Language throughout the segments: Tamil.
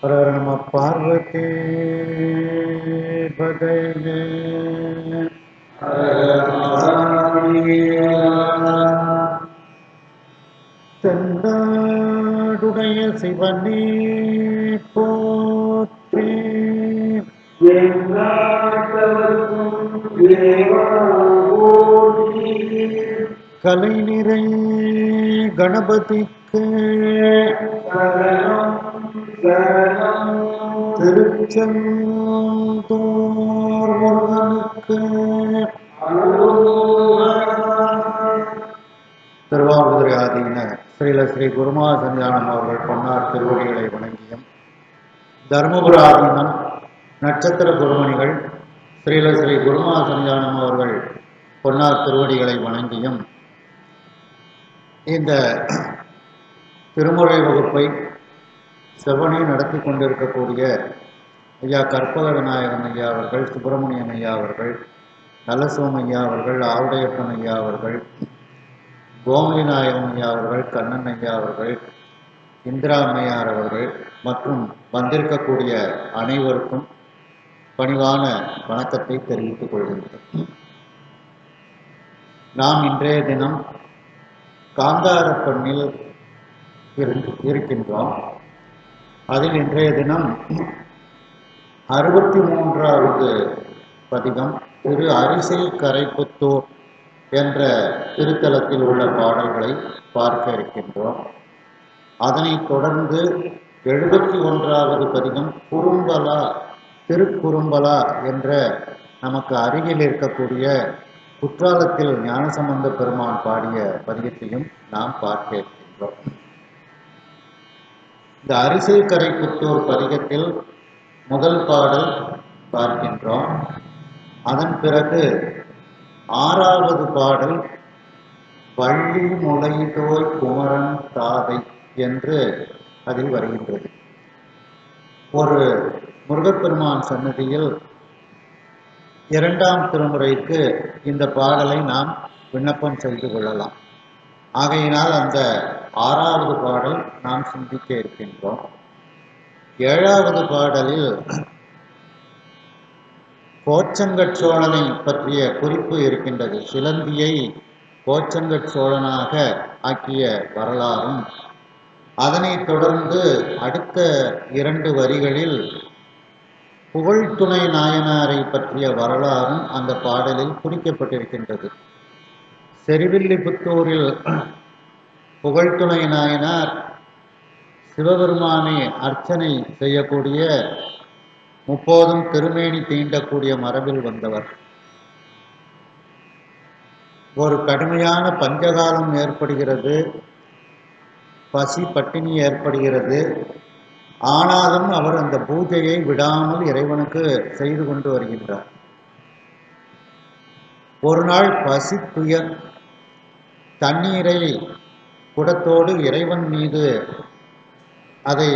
हर हर नमः पार्वती पतये தென்னாடுடைய சிவனே போற்றி கலை நிறை கணபதிக்கு திருச்செந்தூர் முருகனுக்கு திருவாவூதுரை ஆதீன ஸ்ரீல ஸ்ரீ குருமா சஞ்சானம் அவர்கள் பொன்னார் திருவடிகளை வணங்கியும், தர்மபுர ஆதீனம் நட்சத்திர குருமணிகள் ஸ்ரீல ஸ்ரீ குருமா சஞ்சானம் அவர்கள் பொன்னார் திருவடிகளை வணங்கியும் இந்த திருமுறை வகுப்பை செவனே நடத்தி கொண்டிருக்கக்கூடிய ஐயா கற்பக விநாயகன் ஐயா அவர்கள், சுப்பிரமணியன் ஐயா அவர்கள், நல்லசோம் ஐயா அவர்கள், ஆவுடையப்பன் ஐயா அவர்கள், கோமதி நாயகன் ஐயா அவர்கள், கண்ணன் ஐயா அவர்கள், இந்திரா அம்மையார் அவர்கள் மற்றும் வந்திருக்கக்கூடிய அனைவருக்கும் பணிவான வணக்கத்தை தெரிவித்துக் கொள்கின்றோம். நாம் இன்றைய தினம் காந்தாரப்பண்ணில் இருக்கின்றோம். அதில் இன்றைய தினம் 63வது பதிகம் திரு அரிசை கரைப்புத்தூர் என்ற திருத்தலத்தில் உள்ள பாடல்களை பார்க்க இருக்கின்றோம். அதனைத் தொடர்ந்து 71வது பதிகம் குறும்பலா திருக்குறும்பலா என்ற நமக்கு அருகில் இருக்கக்கூடிய குற்றாலத்தில் ஞானசம்பந்த பெருமான் பாடிய பதிகத்தையும் நாம் பார்க்க இருக்கின்றோம். இந்த அரிசை கரைப்புத்தூர் பதிகத்தில் முதல் பாடல் பார்க்கின்றோம். அதன் பிறகு 6வது பாடல் வள்ளி முளைதோய் குமரன் தாதை என்று அதில் வருகின்றது. ஒரு முருகப்பெருமான் சன்னதியில் 2ஆம் திருமுறைக்கு இந்த பாடலை நாம் விண்ணப்பம் செய்து கொள்ளலாம். ஆகையினால் அந்த 6வது பாடல் நாம் சிந்திக்க இருக்கின்றோம். 7வது பாடலில் கோச்சங்கட் சோழனை பற்றிய குறிப்பு இருக்கின்றது. சிலந்தியை கோச்சங்கட் சோழனாக ஆக்கிய வரலாறும், அதனைத் தொடர்ந்து அடுத்த 2 வரிகளில் புகழ்துணை நாயனாரை பற்றிய வரலாறும் அந்த பாடலில் குறிக்கப்பட்டிருக்கின்றது. செருவில்லிபுத்தூரில் புகழ்துணை நாயனார் சிவபெருமானை அர்ச்சனை செய்யக்கூடிய, முப்போதும் திருமேனி தீண்டக்கூடிய மரபில் வந்தவர். ஒரு கடுமையான பஞ்சகாலம் ஏற்படுகிறது, பசி பட்டினி ஏற்படுகிறது. ஆனாலும் அவர் அந்த பூஜையை விடாமல் இறைவனுக்கு செய்து கொண்டு வருகின்றார். ஒரு நாள் பசி துயர் தண்ணீரை குடத்தோடு இறைவன் மீது அதை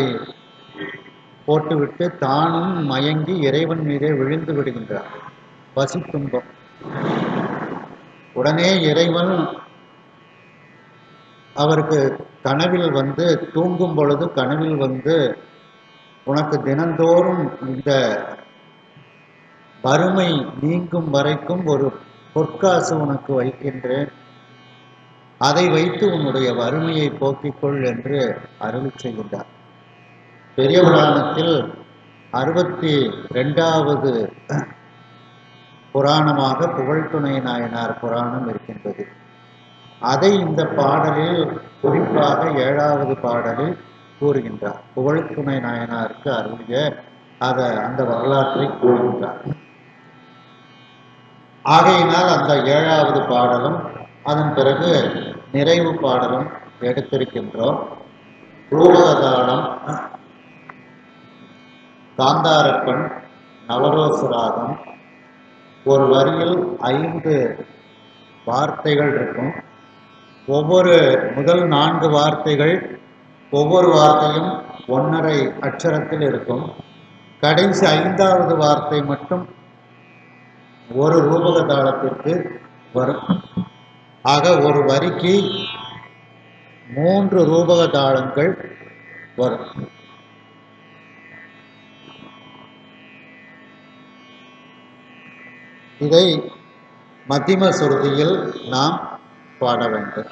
போட்டுவிட்டு தானும் மயங்கி இறைவன் மீதே விழுந்து விடுகின்றார். பசி துன்பம். உடனே இறைவன் அவருக்கு கனவில் வந்து, தூங்கும் பொழுது கனவில் வந்து, உனக்கு தினந்தோறும் இந்த வறுமை நீங்கும் வரைக்கும் ஒரு பொற்காசு உனக்கு வைக்கின்றேன், அதை வைத்து உன்னுடைய வறுமையை போக்கிக்கொள் என்று அருள் செய்கின்றார். பெரிய புராணத்தில் 62வது புராணமாக புகழ்துணை நாயனார் புராணம் இருக்கின்றது. அதை இந்த பாடலில் குறிப்பாக 7வது பாடலில் கூறுகின்றார். புகழ்துணை நாயனாருக்கு அருளிய அந்த வரலாற்றை கூறுகின்றார். ஆகையினால் அந்த 7வது பாடலும் அதன் பிறகு நிறைவு பாடலும் எடுத்திருக்கின்றோம். ரூபகதாளம், காந்தாரப்பன், நவரோசராகம். ஒரு வரியில் 5 வார்த்தைகள் இருக்கும். முதல் 4 வார்த்தைகள், ஒவ்வொரு வார்த்தையும் 1½ அட்சரத்தில் இருக்கும். கடைசி 5வது வார்த்தை மட்டும் ஒரு ரூபகதாளத்திற்கு வரும். ஆக ஒரு வரிக்கு 3 ரூபகதாளங்கள் வரும். இதை மத்திம சுருதியில் நாம் பாட வேண்டும்.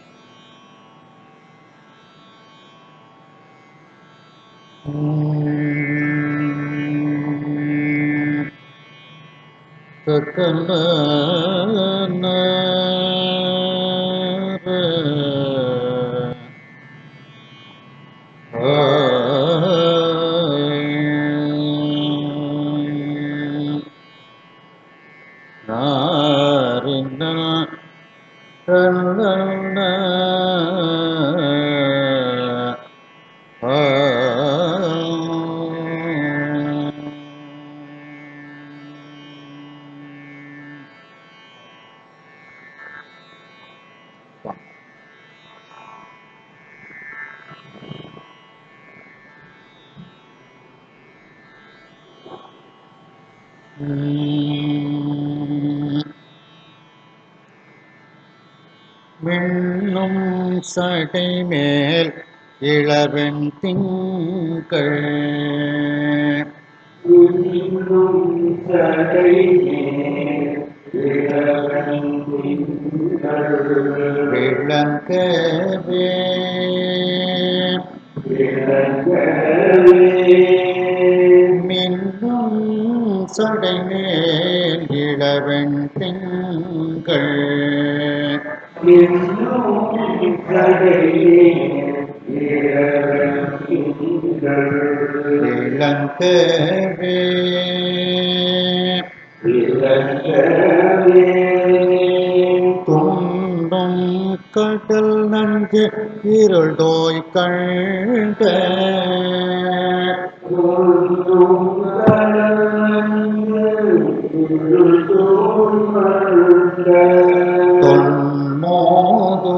மின்னும் சடை மேல் இளவெண் திங்கள் விளங்கவே மின்னும் சடை மேல் இளவெண் திங்கள் விளங்கவே துண்டும் கடல் நஞ்சு இருள் தோய் கண்ட தொன்மோதோ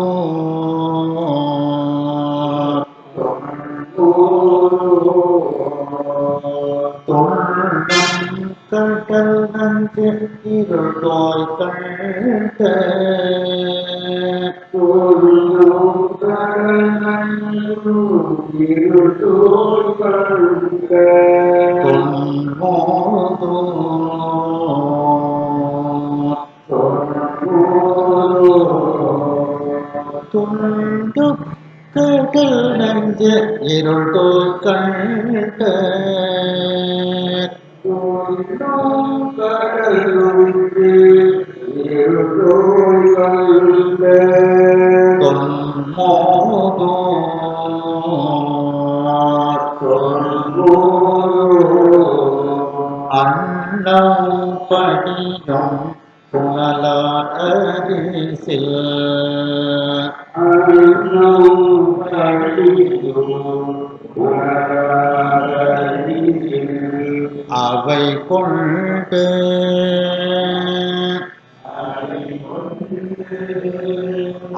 தொண்டம் கடல் நஞ்சு இருள் தோய் கண்ட தொன்மோதோ துண்டு கடல் நஞ்சு இருள் தோய் கண்ட தொன்மோதோ அன்னம் படியும் புனலார் அரிசில் அவை கொண்டு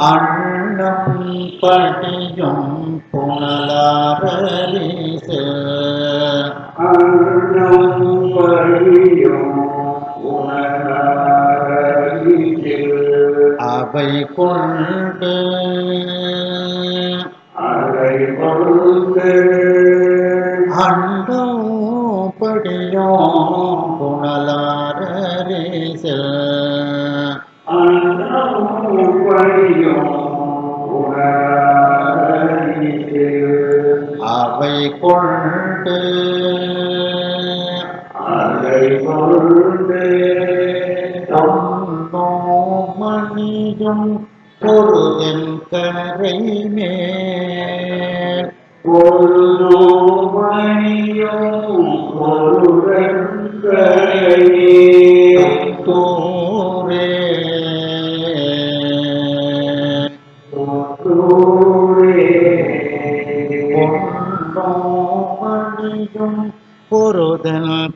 அன்னம் படியும் புனலார் அரிசில் அவை கொண்டு அண்டம் படியும் புனலார் அரிசில் அவை கொண்டு மணியும் பொருதன்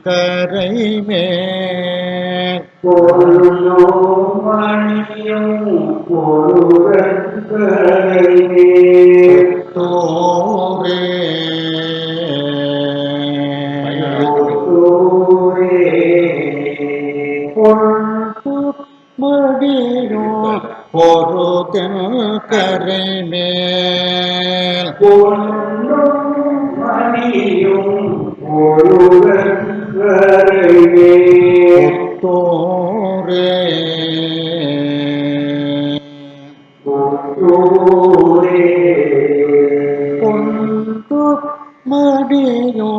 கரை மேல் தோரே மணியும் பொருதன் கரை மேல் தோரே மடியும் பொருதன் கரை மேல் பொன்று மடியோ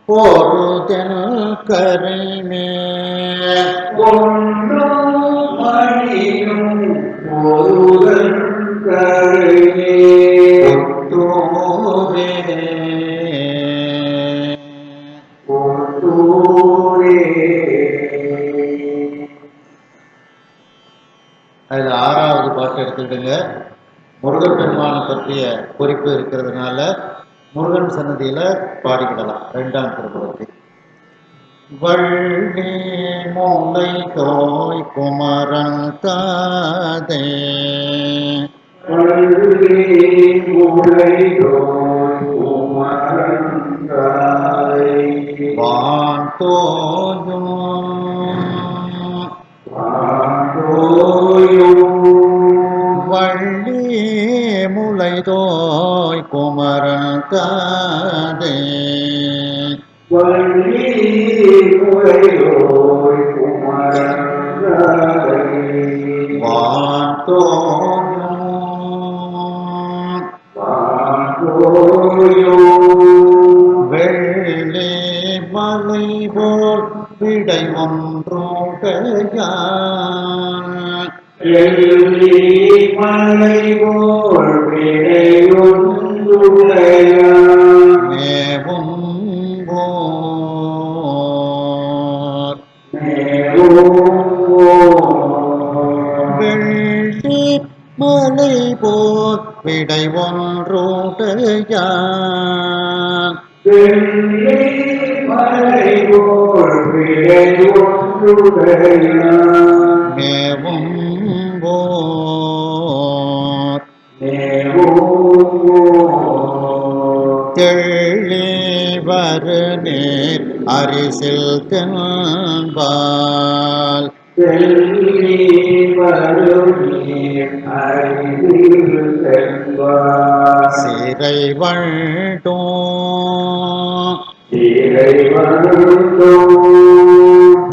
பொருதல் கரைமே அதுல ஆறாவது பாட்டு எடுத்துக்கிடுங்க. முருகப்பெருமானை பற்றிய குறிப்பு இருக்கிறதுனால முருகன் சன்னதியில பாடிக்கிடலாம். 2ஆம் திருக்குறளுக்கு வள்ளி மூளை தோய் குமரன் தாதே வான் தோயும் வள்ளி முளை தோய் குமரன் தாதே வான் தோயும் வெள்ளி மலை போல் விடை ஒன்றுடையான் மேவும் வெள்ளி மலை போல் விடை ஒன்றுடையான் மேவும் தெளிவரு நீர் அரிசில் தென்பால் சிறை வண்டோ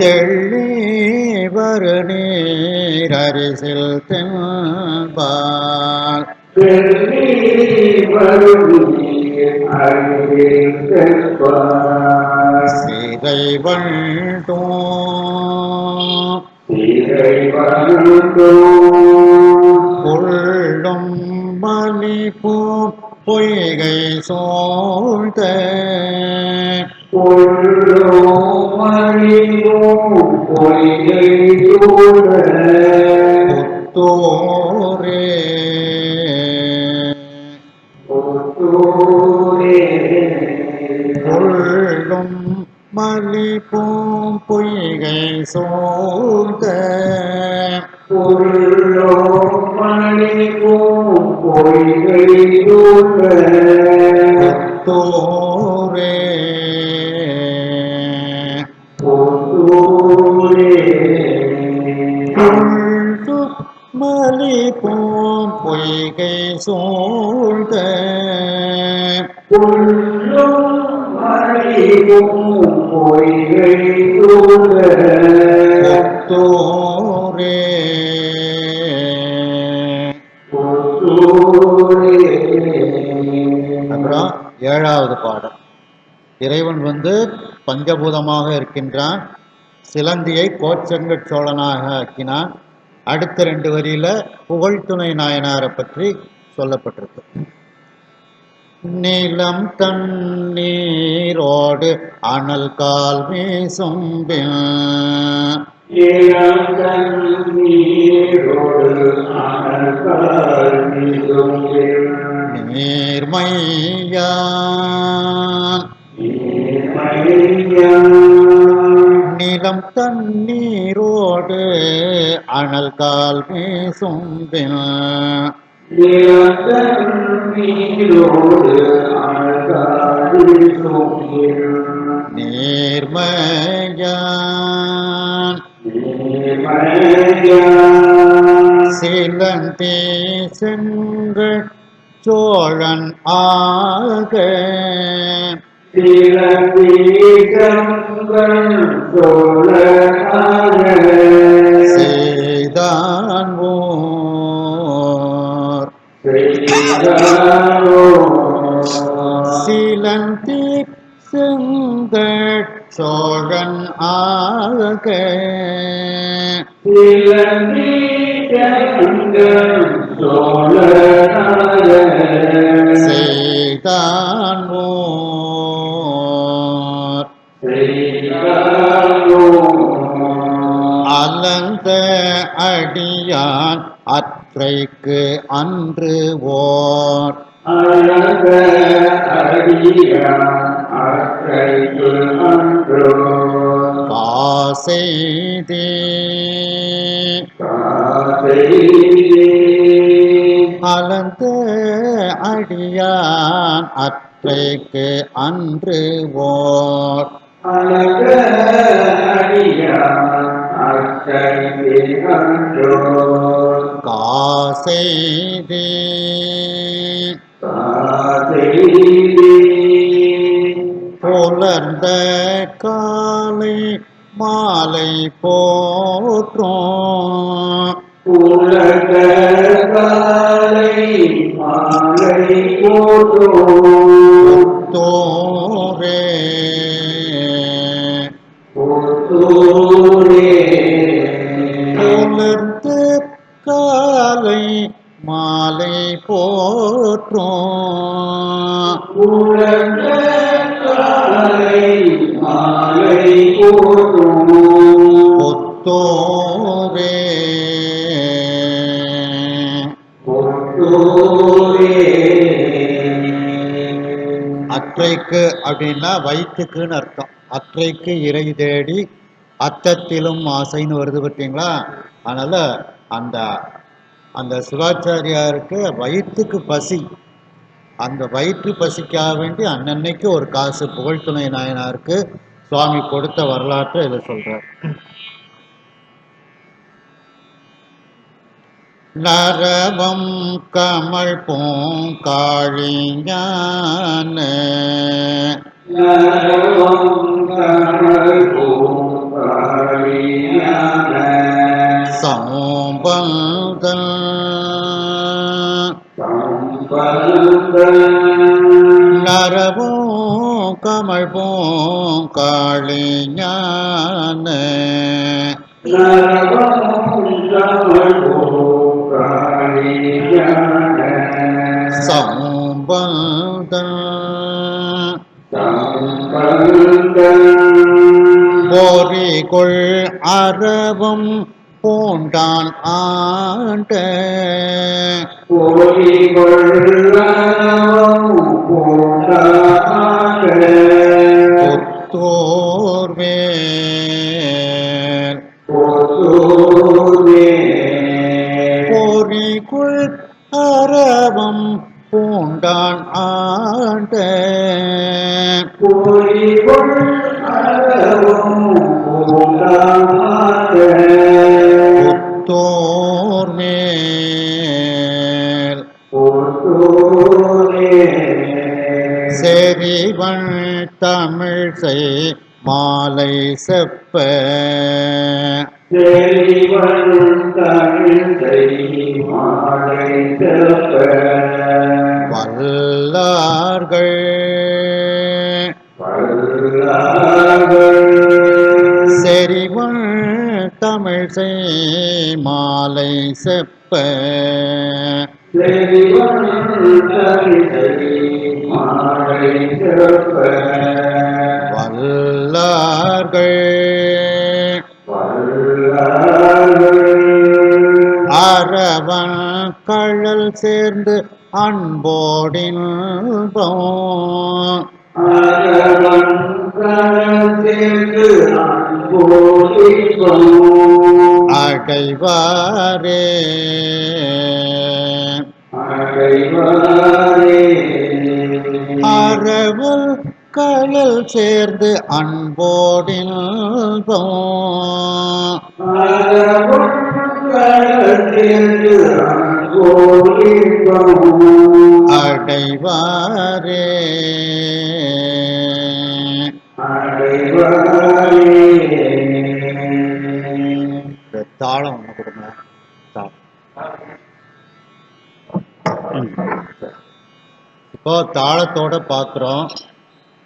தெளிவரு நீர் அரிசில் தென்பால் சிறை வண்டோ கொள்ளும் மணி பூ பொய்கை சோழ்ந்த புத்தோரே கொள்ளும் மலி பூம் பொய்கை சோழ்ந்த புத்தோரே மலி பூம் பொய்கை சூழ்ந்த புத்தோரே அப்புறம் 7வது பாடல். இறைவன் பஞ்சபூதமாக இருக்கின்றான். சிலந்தியை கோச்செங்கட் சோழனாக ஆக்கினான். அடுத்த 2 வரியில புகழ்துணை நாயனாரை பற்றி சொல்லப்பட்டிருக்கு. நீலம் தண்ணீரோடு அனல் கால் வீசும்பின் நீர்மையான் நிலம் தண்ணீரோடு அனல் கால் வீசும்பின் நீர்மையான் சிலந்தி சென்று சோழன் ஆக செய்தான் ஓர் சீலந்தி செங்கட் சோழன் ஆக செய்தான் அலந்த அடியான் அற்றைக்கு அன்று ஓர் காசெய்தே அலந்த அடியான் அற்றைக்கு அன்று ஓர் காசெய்தே புலர்ந்த காலை மாலை போற்றும் தோரே புலர்ந்த காலை மாலை போற்றும் பொத்தோரே அற்றைக்கு அப்படின்னா வயிற்றுக்குன்னு அர்த்தம். அற்றைக்கு இறை தேடி அத்தத்திலும் ஆசைன்னு வருது பார்த்தீங்களா. அதனால அந்த அந்த சிவாச்சாரியாருக்கு வயிற்றுக்கு பசி, அந்த வயிற்று பசிக்காக வேண்டி அன்னன்னைக்கு ஒரு காசு புகழ்துணை நாயனாருக்கு சுவாமி கொடுத்த வரலாற்றை இதை சொல்றார். நரவம் கமல் பூங்காழிஞான சம்பந்தன் நரவும் கமல் பூங்காழிஞான சம்பந்தன் போரிகொள் அறவும் பூண்டான் ஆண்ட புத்தோர்வேல் போரிகொள் அறவும் பூண்டான் ஆண்ட புத்தோர்மேல் செறிவன் தமிழ் செய் மாலை செப்ப வல்லார்கள் செறிவன் தமிழ் செய் மாலை செப்ப வல்லார்கள் அரவன் கழல் சேர்ந்து அன்போடின் அடைவாரே அரவல் கழல் சேர்ந்து அன்போடின் அடைவாரே தாளம் ஒண்ணு கொடுங்க. தாளம் இப்போ தாளத்தோட பார்க்குறோம்.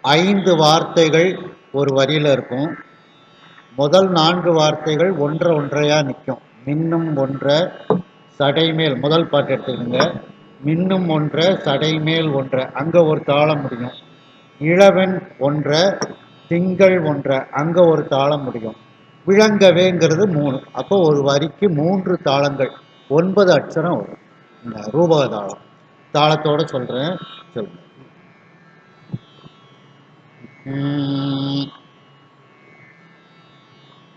5 வார்த்தைகள் ஒரு வரியில் இருக்கும். முதல் 4 வார்த்தைகள் ஒன்றை ஒன்றையா நிற்கும். மின்னும் ஒன்ற சடைமேல், முதல் பாட்டு எடுத்துக்கோங்க. மின்னும் ஒன்ற சடைமேல் ஒன்ற, அங்கே ஒரு தாளம் முடியும். இளவன் ஒன்ற திங்கள் ஒன்ற, அங்கே ஒரு தாளம் முடியும். விளங்கவேங்கிறது 3. அப்போ ஒரு வரிக்கு 3 தாளங்கள், 9 அட்சரம் வரும். இந்த ரூபக தாளம். தாளத்தோட சொல்கிறேன், சொல்லுங்க.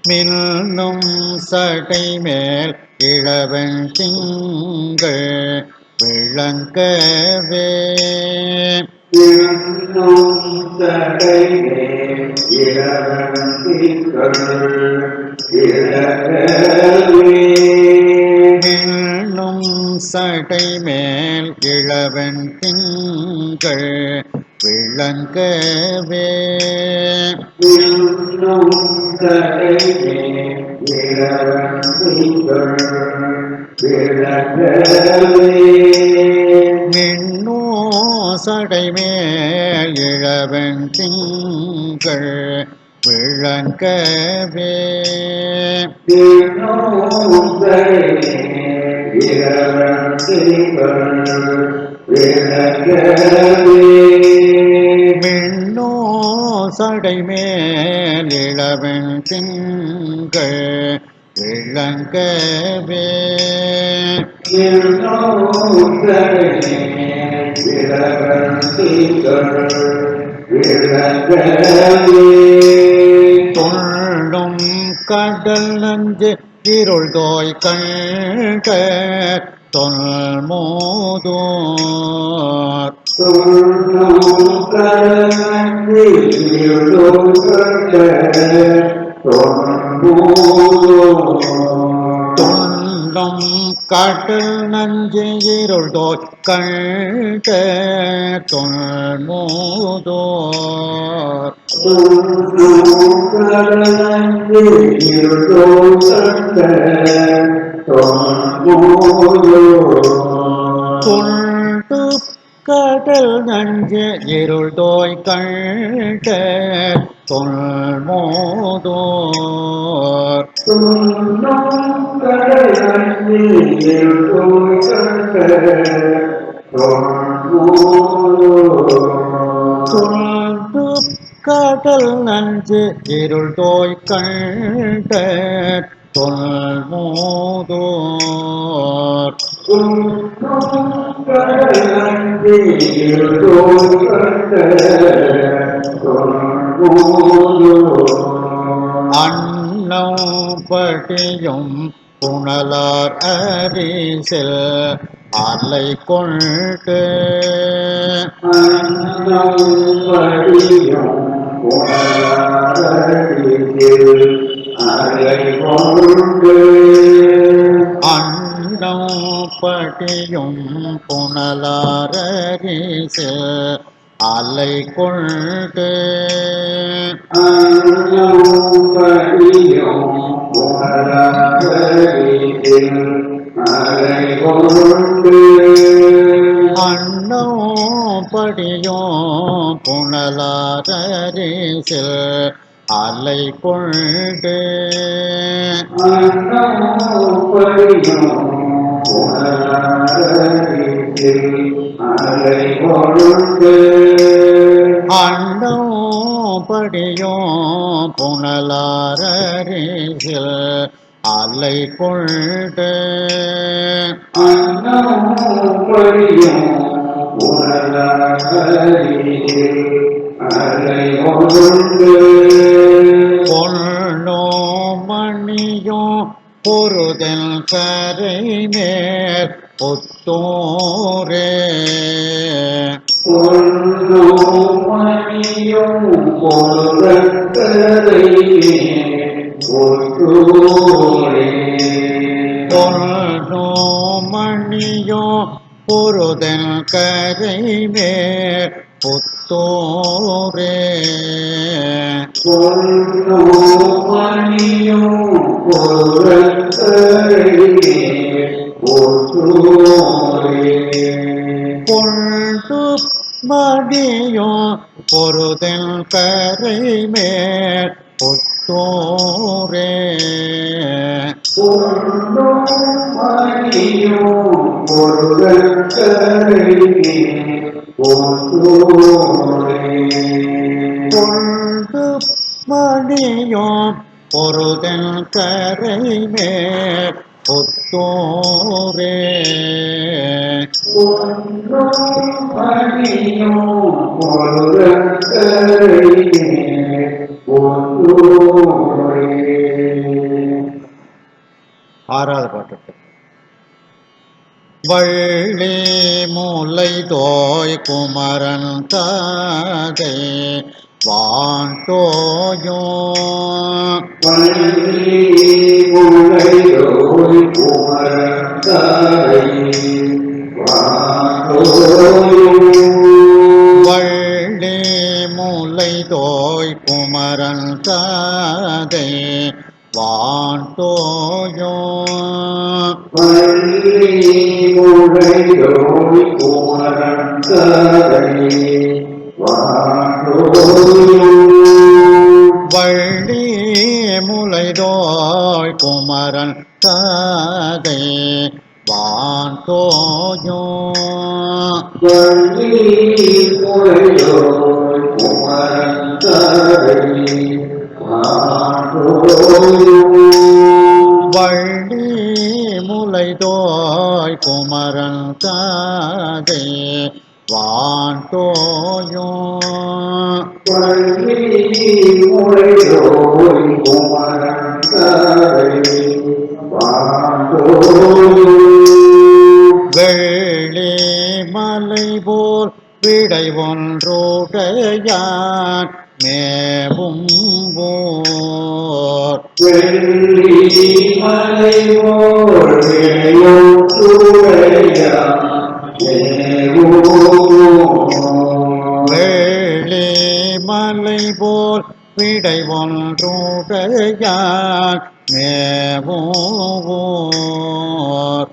மின்னும் சடை மேல் இளவன் திங்கள் விளங்கவே, மின்னும் சடை மேல் இளவன் திங்கள் விளங்கவே, மின்னும் சடை மேல் இளவன் திங்கள் விளங்கவே, மின்னும் சடை மேல் இளவன் திங்கள் விளங்கவே, மின்னோ சடை மேல் இளவன் திங்கள் விளங்கவே, மின்னும் சடை மேல் இளவன் திங்கள் விளங்கவே, மின்னோ சடை மேல் இளவன் திங்கள் விளங்கவே, மின்னும் சடை மேல் இளவன் திங்கள் விளங்கவே, தொள்ளும் கடல் நஞ்சு இருள் தோய் கண்ட தொல்மோதோர், தொன்னும் கடலன்றி இருளோர் கண்ட தொன்மோதோர், தொல்லும் கடல் நஞ்சு இருள் தோய் கண்ட தொல்மோதோர், தொன்னும் கடலன்றி இருளோர் கண்ட தொன்மோதோர், தொண்டு கடல் நஞ்சு இருள் தோய் கண்ட தொல்மோதோர், தொன்னும் கடலன்றி இருளோர் கண்ட தொன்மோதோர், தொண்டு கடல் நஞ்சு இருள் தோய் கண்ட தொல்மோதோர், தொன்னும் கடலன்றி இருளோர் கண்ட தொன்மோதோர், அன்னம் படியும் புனலார் அரிசில் அலை கொண்டு, அன்னம் படியும் புனலாரடியில் அலை கொண்டு, அன்னம் படியும் புனலார் அரிசில் அலை கொண்டு, அன்னம் படியும் புனலாரடியில் அலை கொண்டு, அன்னம் படியும் புனலார் அரிசில் அலை கொண்டு, அன்னம் படியும் புனலாரடியில் அலை கொண்டு, அன்னம் படியும் புனலார் அரிசில் அலை கொண்டு, அன்னம் படியும் புனலாரடியில் அலை கொண்டு, பொன்னோ மணியும் பொருதல் கரை மேல் புத்தோரே, பொன்னும் மணியும் பொருளக்கரை ஒற்றோரே, பொன்னோ மணியும் பொருதல் கரை மேல் புத்தோரே, பொன்னும் மணியும் பொருளக்கரை ஒற்றோரே, பொண்டு மடியோ பொருதில் கரை மேல் புத்தோரே பொண்டு மடியோ பொருதில் கரை மேல் புத்தோரே ஆறாவது பாட்டு. வள்ளி முல்லை தோய் குமரன் தாதை வாண்டோயோ வள்ளி முல்லை தோய் குமரன் தாதை வாண்டோயோ வள்ளி முலைதோய் குமரன் தாதை வாண்டோயோ வள்ளி முலைதோய் குமரன் தாதை வாண்டோயோ வெள்ளி மலை போல் விடை ஒன்றுடையான் மேவும் போர் வெள்ளி மலை போல் விடை ஒன்றுடையான் மேவும் போர் வெள்ளி மலை போல் விடை ஒன்றுடையான் மேவும் போர்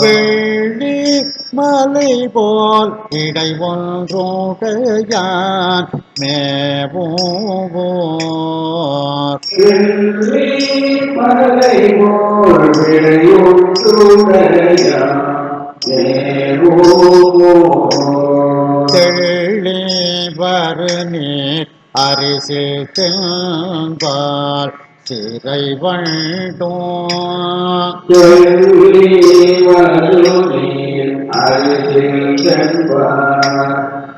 வெள்ளி மலை போல் விடை ஒன்றுடையான் மேவும் போர் தெள்ளி வரு நீர் அரிசி தென்பால் சிறை வண்டோ தெள்ளி வரு நீர் அரிசில் சென்பால்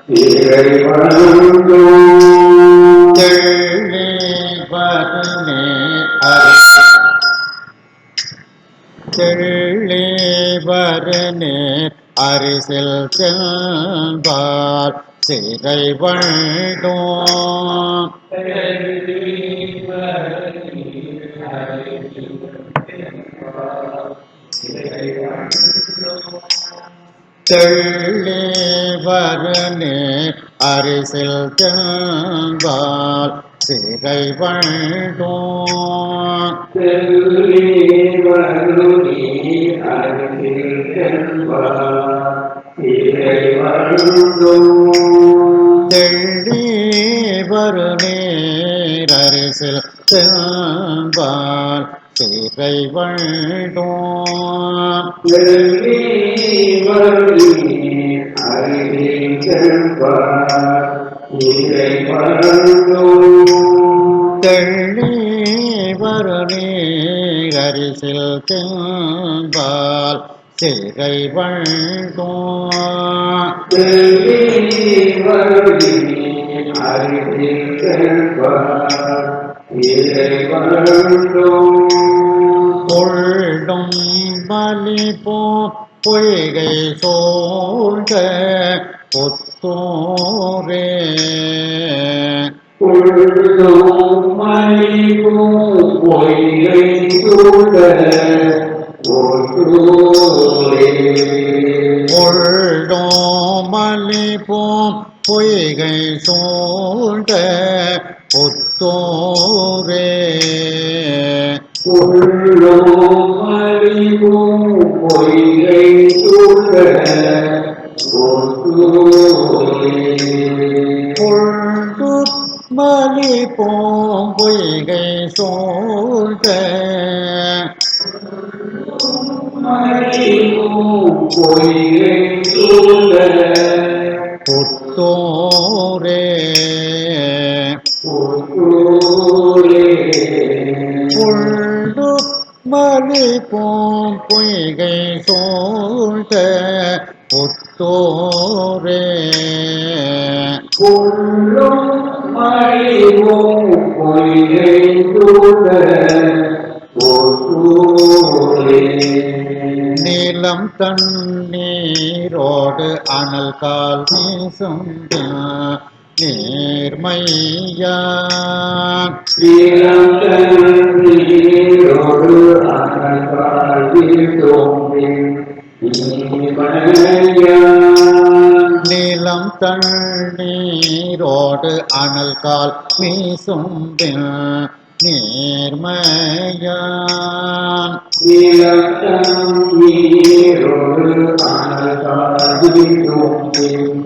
சிறை வண்டோ தெள்ளி வரு நீர் அரிசில் சென்பால் சிறை வண்டோ தெள்ளி வரு நீர் அரிசில் சென்பால் சிறை வண்டோ தெள்ளி வரு நீர் அரிசில் சென்பால் சிறை வண்டோ கொள்ளும் பலி போ பொய்கை சோழ்ந்த ஒத்தோரே பொழுதும் மணிவும் பொய்கை சூழ ஒற்றோரே பொள்ளோமலிபோம் பொய்கை சூழ்ந்த ஒத்தோரே பொழுதும் மணிவும் பொய்கை சூழ ஒற்றோரே பொழுது மலிபோம் பொய்கை சூழ்ந்த மணிவும் பொய்கை சூழ ஒத்தோரே ஒற்றோரே பொழுது மலிபோம் பொய்கை சூழ்ந்த ஒத்தோரே பொள்ளும் மணிவும் பொய்கை சூழ ஒற்றோரே நீலம் தண்ணீரோடு அனல் கால் வீசும் நீர்மையான் நீரோடு அனல்காலில் தோன்றின் நீலம் தண்ணீரோடு அனல் கால் வீசும் நீர்மையான் நீரோடு அனல்காலில் தோன்றின்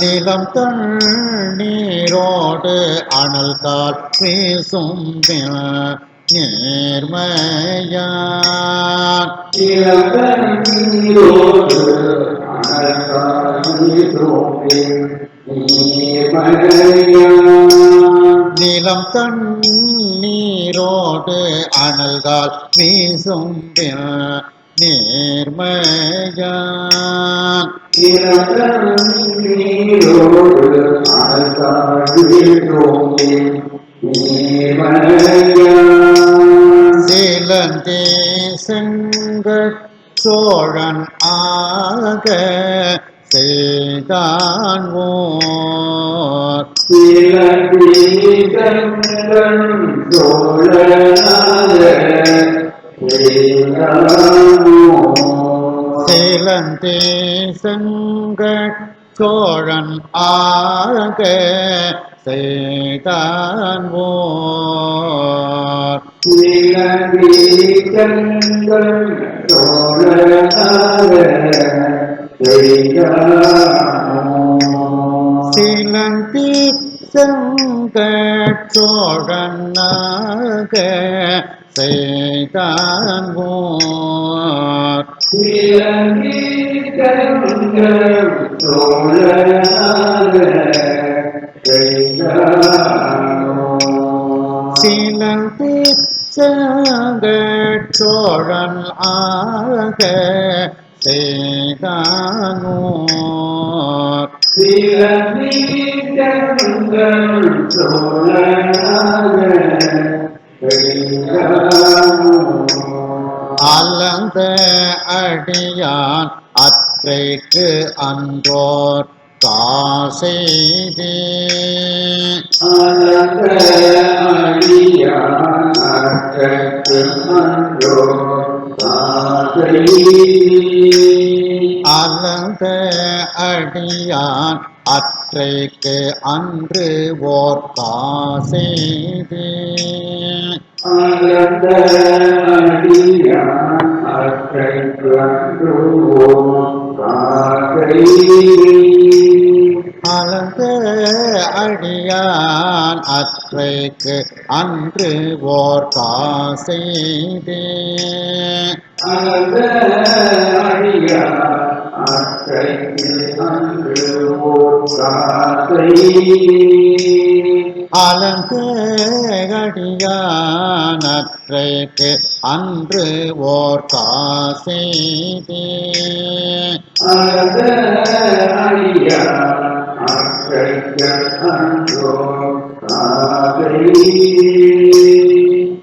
நீலம் தண்ணீரோடு அனல் கால் வீசும் நீர்மையான் நீரோடு அனல்காலில் தோன்றின் நீலம் தண்ணீரோடு அனல்கால் வீசும் நீர்மையான் நீரோடு அனல்காலில் தோன்றின் சீலந்தே செங்கட் சோழன் ஆக செய்தான் ஓர் சீலந்தே செங்கட் சோழன் ஆக செய்தான் ஓர் சீலந்தி செங்கட் சோழனாக செய்தான் ஓர் சீலந்தி செங்கட் சோழன் ஆக செய்தான் ஓர் அலந்த அடியான் அற்றைக்கு அன்றோர் காசெய்தே அலந்த அடியான் அற்றைக்கு அன்று ஓர் காசெய்தே அலந்த அடியான் அற்றைக்கு அன்று ஓர் காசெய்தே அலந்த அடியான் அற்றைக்கு அன்று ஓர் காசெய்தே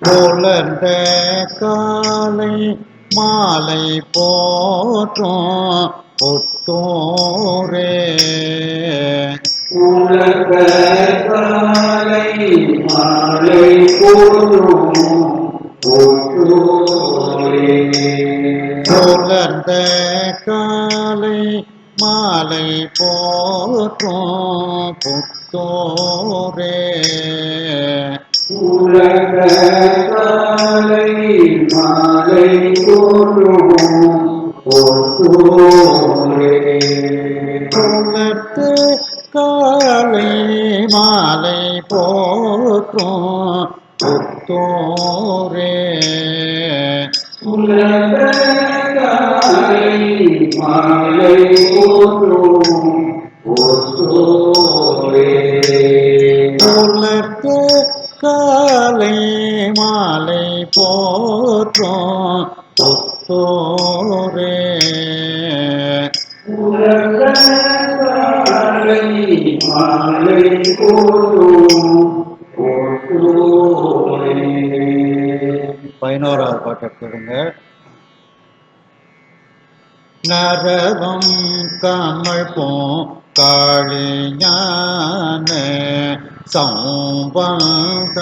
புலர்ந்த காலை மாலை போற்றும் புத்தூரே உலகத்தாலை மாலை போற்றும் புத்தூரே புலர்ந்த காலை மாலை போற்றும் புத்தூரே உலகத்தாலை மாலை போற்றும் புத்தூரே புலர்த்து காலை மாலை போற்றும் புத்தூரே உலகத்தாலை மாலை போற்றும் புத்தூரே புலர்த்து காலை மாலை போற்றும் புத்தூரே உலகத்தாலை மாலை போற்றும் புத்தூரே 11வது பாட்டை கேளுங்க. நரவம் கமல் காளி ஞான சம்பந்த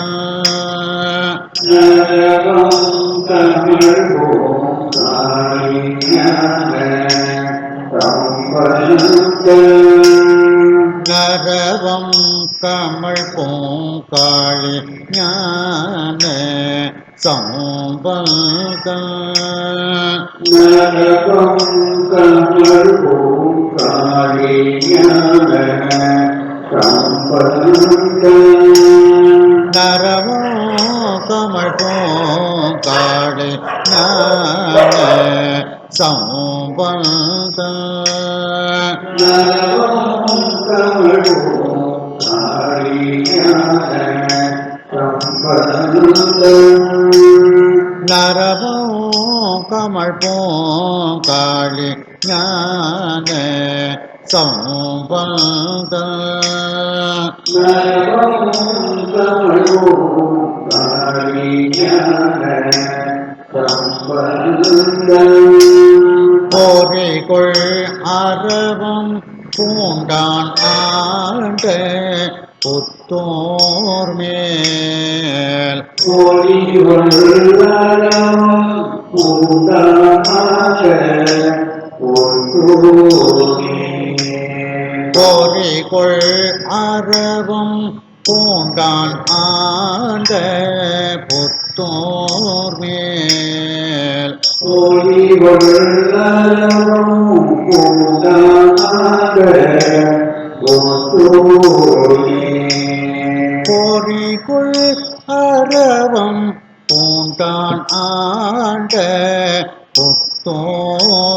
நரகம் தமிழ் போகாய் ஞான சம்பந்தம் நரவம் கமல் காளி ஞான சம்பந்த நரகம் தமிழ் போகாய் ஞான சம்பந்தம் நரவோ கமல் காளி ஞான சம்பந்த நரகம் தமிழ் போகாய் ஞான சம்பந்தம் நரவோ கமல் காளி ஞான சம்பந்த போரிகொள் அரவம் பூண்டான் ஆண்ட புத்தோர் மேல் போரிகொள் அரவம் பூண்டான் ஆண்ட புத்தோர் மேல் போரிகொள் அரவம் பூண்டான் ஆண்ட புத்தோர் மேல் போரிகொள் அரவம் பூண்டான் ஆண்ட புத்தோர் மேல்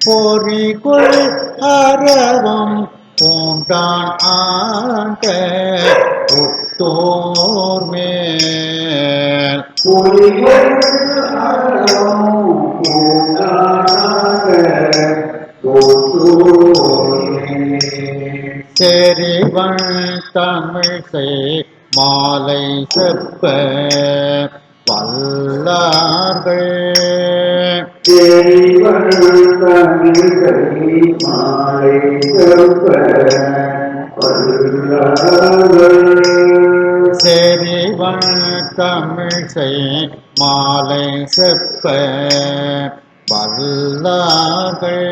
போரிகொள் அரவம் பூண்டான் ஆண்ட புத்தோர் மேல் செறிவன் தமிழ்சை மாலை செப்ப வல்லார்கள் செறிவன் தமிழ்சை மாலை செப்ப வல்லார்கள்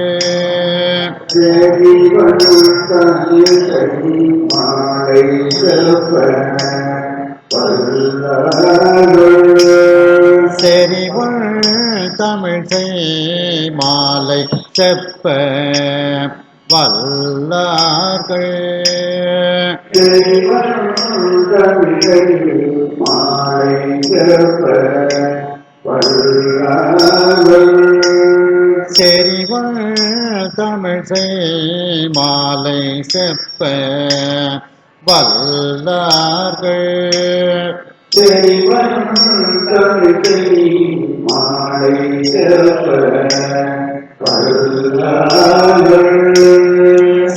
செறிவன் தமிழ்சை மாலை செப்ப வல்லார்கள் செறிவள் தமிழ்சை மாலை செப்ப வல்லார்கள் செறிவன் தமிழை மாலை செப்ப வல்லார்கள்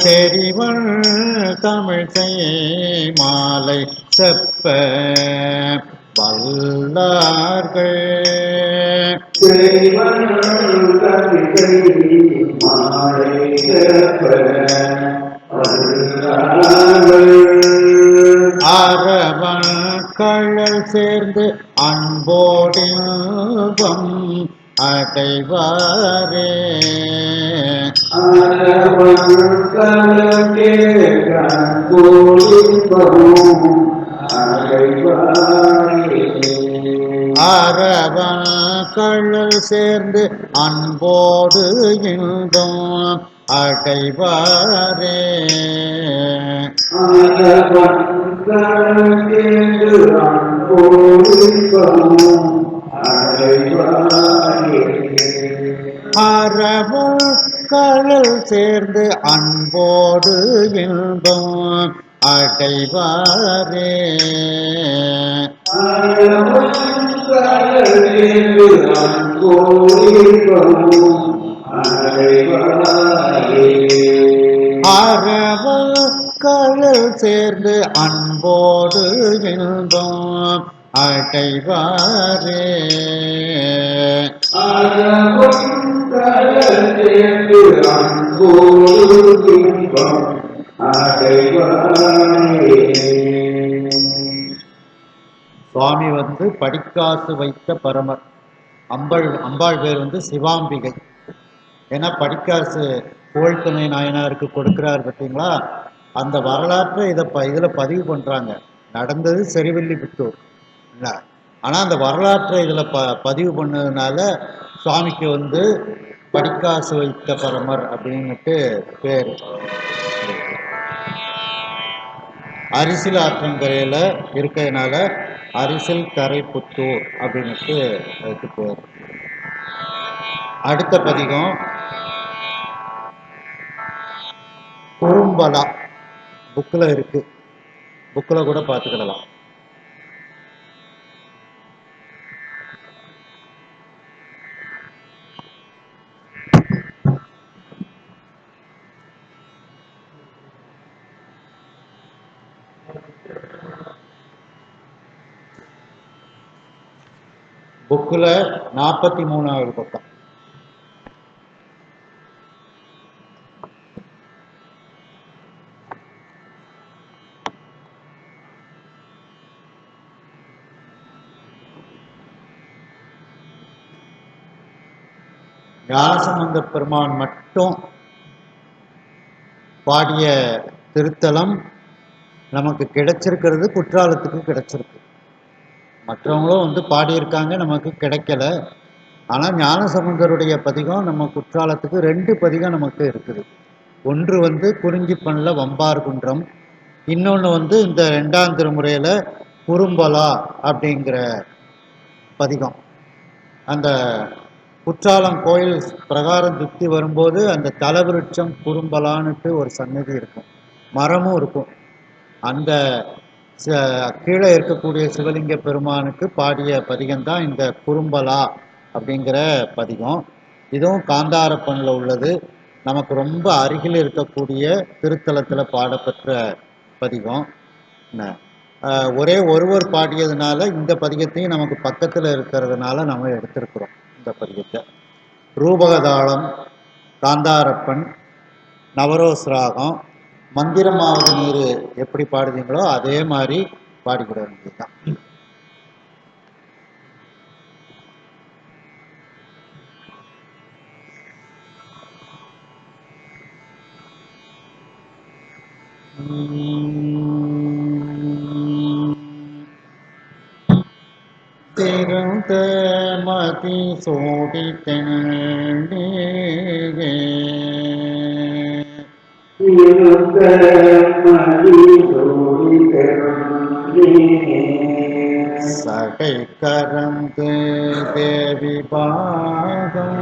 செறிவள் தமிழ்சை மாலை செப்ப வல்லார்கள் செறிவன் தமிழை மாலை செப்ப வல்லார்கள் அரவன் கழல் சேர்ந்து அன்போடின்பம் அடைவாரே அரவன் கழல் சேர்ந்து அன்போடு இன்பம் அடைவாரே அரவன் கழல் சேர்ந்து அன்போடு இன்பம் அடைவாரே அரவல் கழல் சேர்ந்து அன்போடு இன்பம் அடைவாரே சுவாமி வந்து படிக்காசு வைத்த பரமர். அம்பாள் பேர் வந்து சிவாம்பிகை. ஏன்னா படிக்காசு புகழ்துணை நாயனாருக்கு கொடுக்கிறார் பார்த்தீங்களா, அந்த வரலாற்றை இதில் பதிவு பண்ணுறாங்க. நடந்தது செருவில்லிபுத்தூர் இல்லை, ஆனால் அந்த வரலாற்றை இதில் பதிவு பண்ணதுனால சுவாமிக்கு வந்து படிக்காசு வைத்த பரமர் அப்படின்னுட்டு பேர். அரிசில் ஆற்றங்கரையில் இருக்கிறதுனால அரிசில் கரைப்புத்தூர் அப்படின்னுட்டு அதுக்கு பேர். அடுத்த பதிகம் குறும்பலா. புக்கில் இருக்கு, புக்கில் கூட பார்த்துக்கிடலாம். புக்கில் 43வது பக்கம். ஞானசம்பந்த பெருமான் மட்டும் பாடிய திருத்தலம் நமக்கு கிடைச்சிருக்கிறது குற்றாலத்துக்கு கிடைச்சிருக்கு. மற்றவங்களும் வந்து பாடியிருக்காங்க, நமக்கு கிடைக்கல. ஆனால் ஞானசம்பந்தருடைய பதிகம் நம்ம குற்றாலத்துக்கு 2 பதிகம் நமக்கு இருக்குது. ஒன்று வந்து குறிஞ்சிப்பண்ணில் வம்பார் குன்றம், இன்னொன்று வந்து இந்த 2ஆம் திருமுறையில் குறும்பலா அப்படிங்கிற பதிகம். அந்த குற்றாலம் கோயில் பிரகாரம் சுற்றி வரும்போது அந்த தலவிருட்சம் குறும்பலான்னுட்டு ஒரு சன்னதி இருக்கும், மரமும் இருக்கும். அந்த கீழே இருக்கக்கூடிய சிவலிங்க பெருமானுக்கு பாடிய பதிகம்தான் இந்த குறும்பலா அப்படிங்கிற பதிகம். இதுவும் காந்தாரப்பனில் உள்ளது. நமக்கு ரொம்ப அருகில் இருக்கக்கூடிய திருத்தலத்தில் பாடப்பெற்ற பதிகம். ஒரே ஒருவர் பாடியதுனால இந்த பதிகத்தையும் நமக்கு பக்கத்தில் இருக்கிறதுனால நம்ம எடுத்திருக்கிறோம் இந்த பதிகத்தை. ரூபகதாளம், காந்தாரப்பன், நவரோஸ்ராகம், மந்திரமாவது நீர் எப்படி பாடுவீங்களோ அதே மாதிரி பாடிக்கிட வேண்டியதுதான். திருந்த மதி சோடி தென்னே சகை கரந்து தேவி பாகம்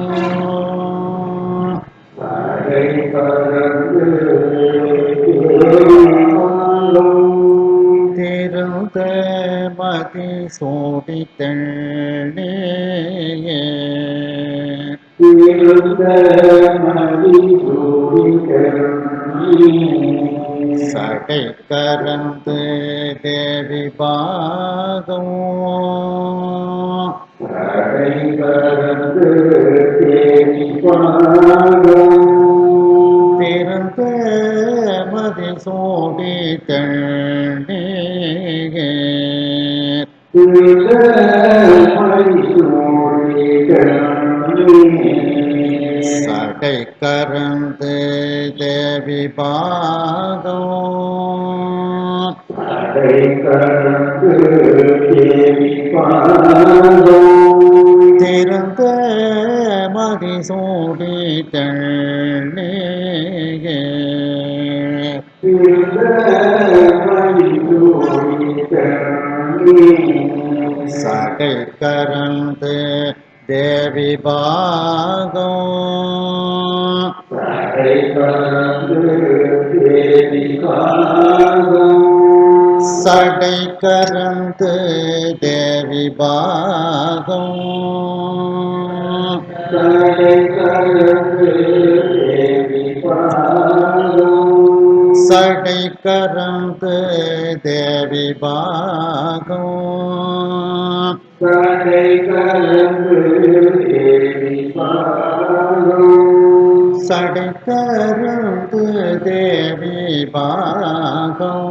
சகை பறந்து திருந்த மதி சோடி தெள்ளே திருந்த மதி சகை கரந்து தேவி பாகம் சகை பறந்து தேவி பாகம் திருந்த மதி சோடி தெள்ளே சகை கரந்து தேவி பாகம் திருந்த மதி சோடி தெள்ளே சகை கரந்து தேவி பாகம் சடை கரந்து தேவி பாகம் சடை கரந்து தேவி பாகம் சடை கரந்து தேவி பாகம்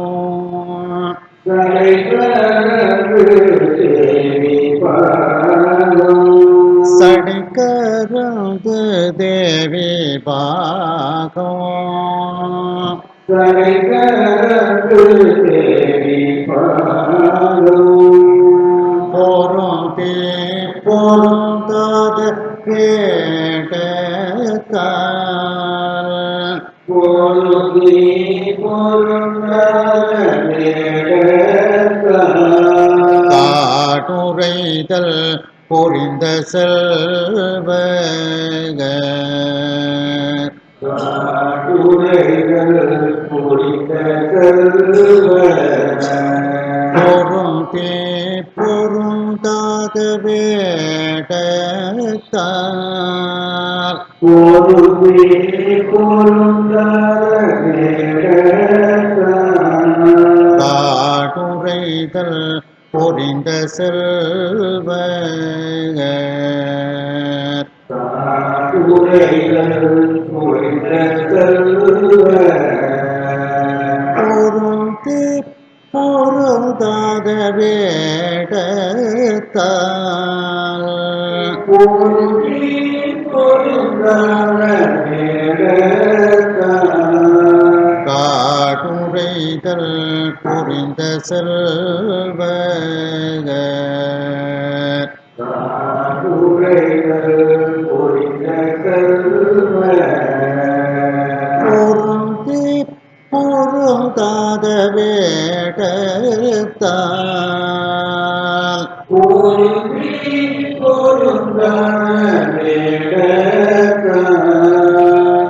சடை கரந்து தேவி பாகம் பொருந்தி பொருந்தாத கேட்டத்தால் காட்டுரைதல் பொறிந்த செல்வ பொருந்தி பொருந்தாத வேடத்தால் காட்டுரைதல் பொறிந்த செல்வ பொருந்தி பொருந்தாத வேடத்தால் காட்டுரைதல் புரிந்த செல்வ பொருந்தி பொருந்தாத வேடத்தால்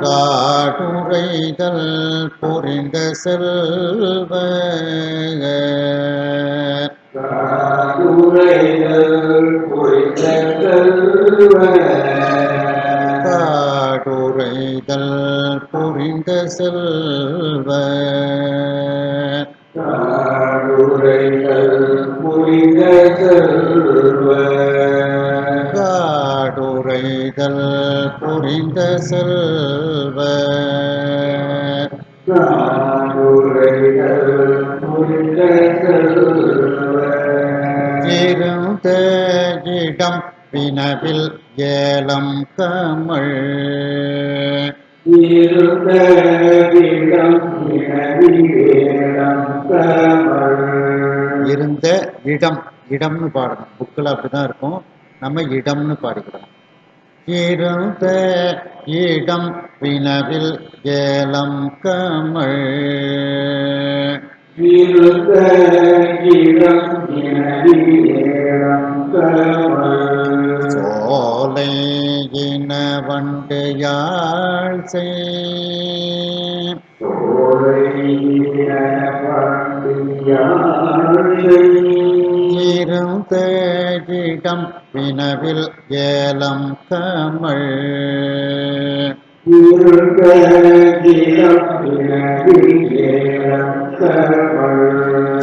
காட்டுரைதல் புரிந்த செல்வ காட்டுரைதல் புரிந்த செல்வ காடுரைதல் புரிந்த செல்வ இருந்த இடம் வினவில் ஏலம் கமழ் இருந்த இடம் இடம்னு பாடணும் புக்கில் அப்படிதான் இருக்கும் நம்ம இடம்னு பாடிக்கிறோம் இருந்த இடம் வினவில் ஏலம் கமழ் சோலை இனவண்டு யாழ் செய் இருந்த இடம் வினவில் ஏலம் கமழ்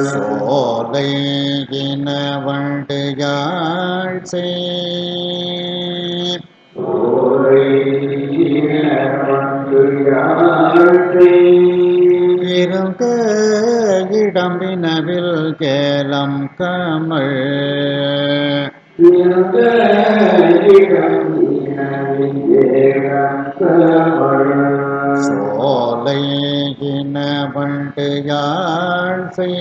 சோலை இனவண்டு யாழ் செய் இருந்த இடம் வினவில் ஏலம் கமழ் சோலை இனவண்டு யாழ் செய்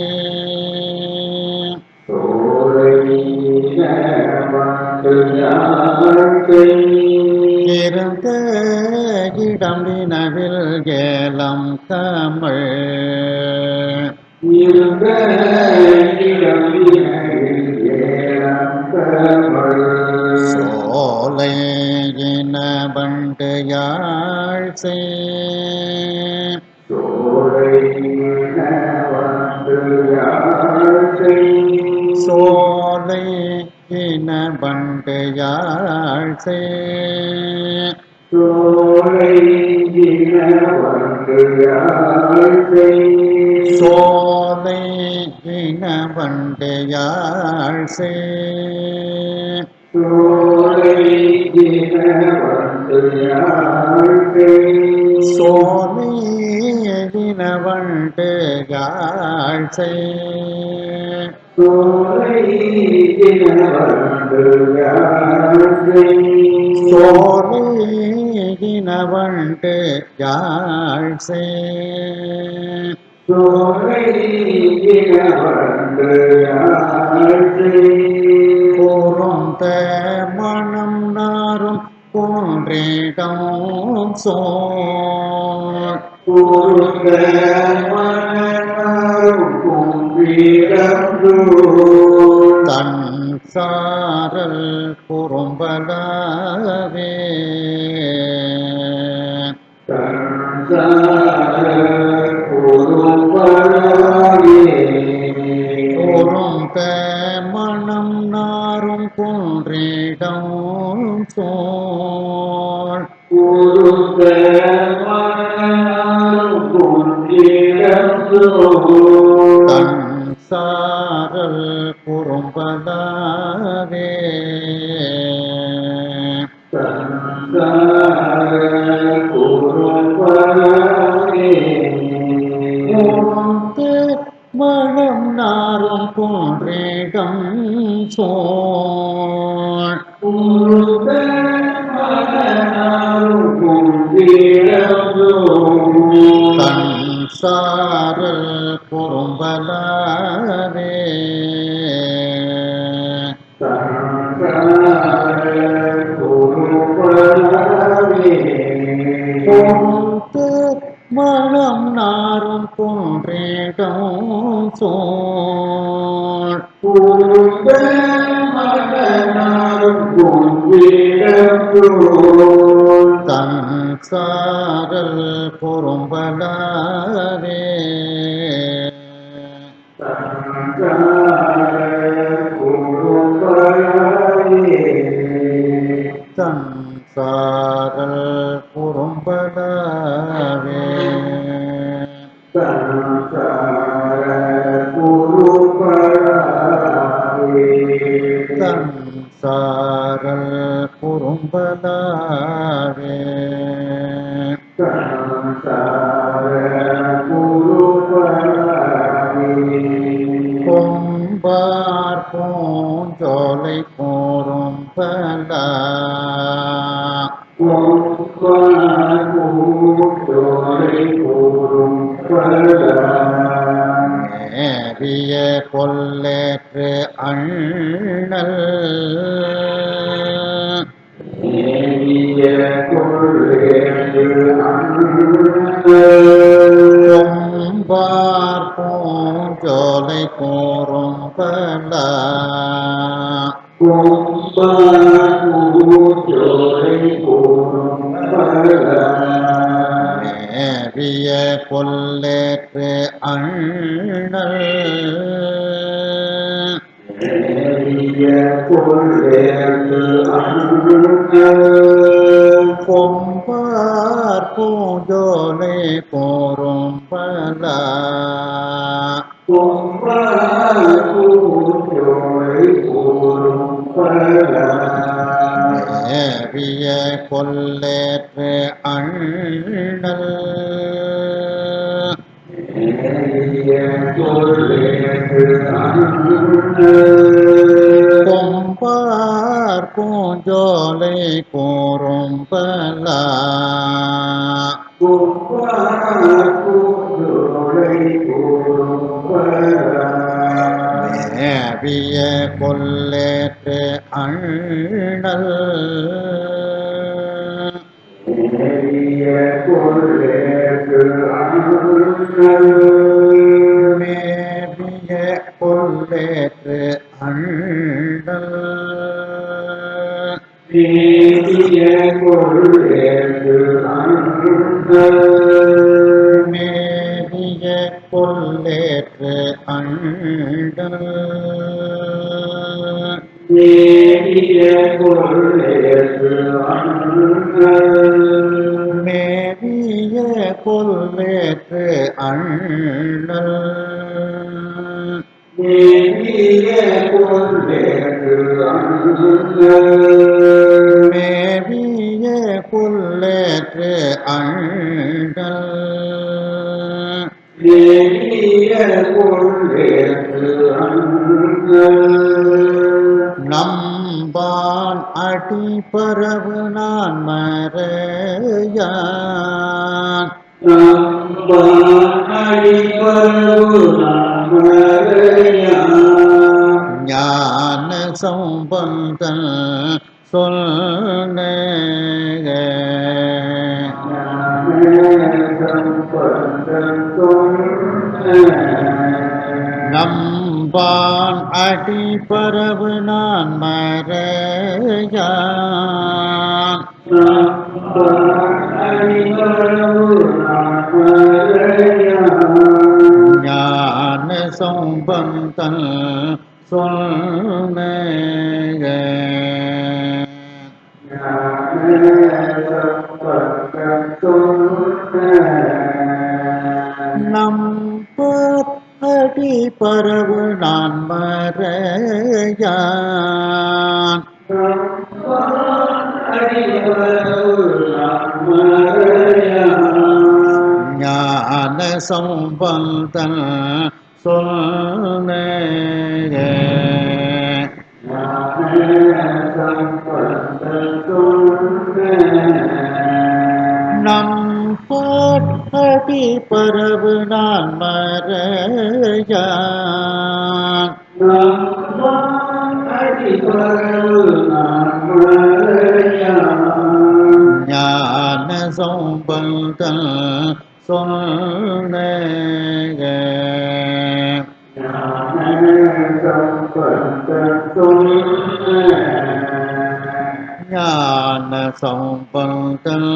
இருந்த இடம் வினவில் ஏலம் கமழ் சோலை இனவண்டு யாழ் செய் சோலை இனவண்டு யாழ் செய் சோலை இனவண்டு யாழ் செய் சோலை இனவண்டு யாழ் செய் சோலை இனவண்டு யாழ் செய் கூறுந்த மனம் நாரும் போன்றிடம் சோர் தன் சாரல் குறும்பலாவே கூறுந்த மனம் நாரும் போன்றிடம் சோர் தன் சாரல் குறும்பலாவே கூர்ந்து மனம் நாரும் போன்றிடம் சோர் தன் சாரல் குறும்பலாவே கூர்ந்து மனம் நாரும் போன்றிடம் சோர் தன் சாரல் குறும்பலாவே தன் சாரல் குறும்பலாவே தன் சாரல் குறும்பலாவே கொம்பார் பூஞ்சோலை கூறும்பலா மேவிய கொல்லேற்று அண்ணல் கொம்பார் பூஞ்சோலை கூறும் பல மேவிய கொல்லேற்று அண்ணல் கொம்பார் பூஞ்சோலை கூறும் பல மேவிய கொல்லேற்று அண்ணல் கொம்பார் பூஞ்சோலை கூறும் பல மேவிய கொல்லேற்று அண்ணல் மேவிய கொல்லேற்று அண்ணல் மேவிய கொல்லேற்று அண்ணல் மேவிய கொல்லேற்று அண்ணல் மேவிய கொல்லேற்று அண்ணல் நம்பான் அடி பரவு நான் மறையான் ஞான சம்பந்தன் சொன்ன நம்பான் அடி பரவு நான் மறையான் ஞான சம்பந்தன் சொன்ன நம்பர் அடி பரவு நான் மறையான் ஞான சம்பந்தன் சொன்ன நம்பர் அடி பரவு நான் மறையான் ஞான சம்பந்தன் சொன்ன ஞான சம்பந்தன்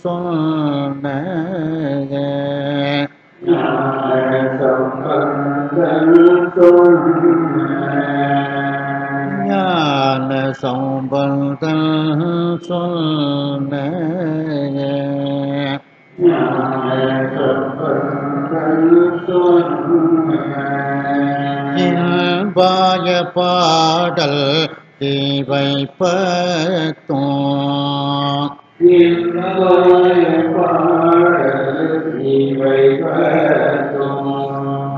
சொன்ன ஞான சம்பந்தன் சொன்ன இன்பாய பாடல் இவைப்பத்தோம்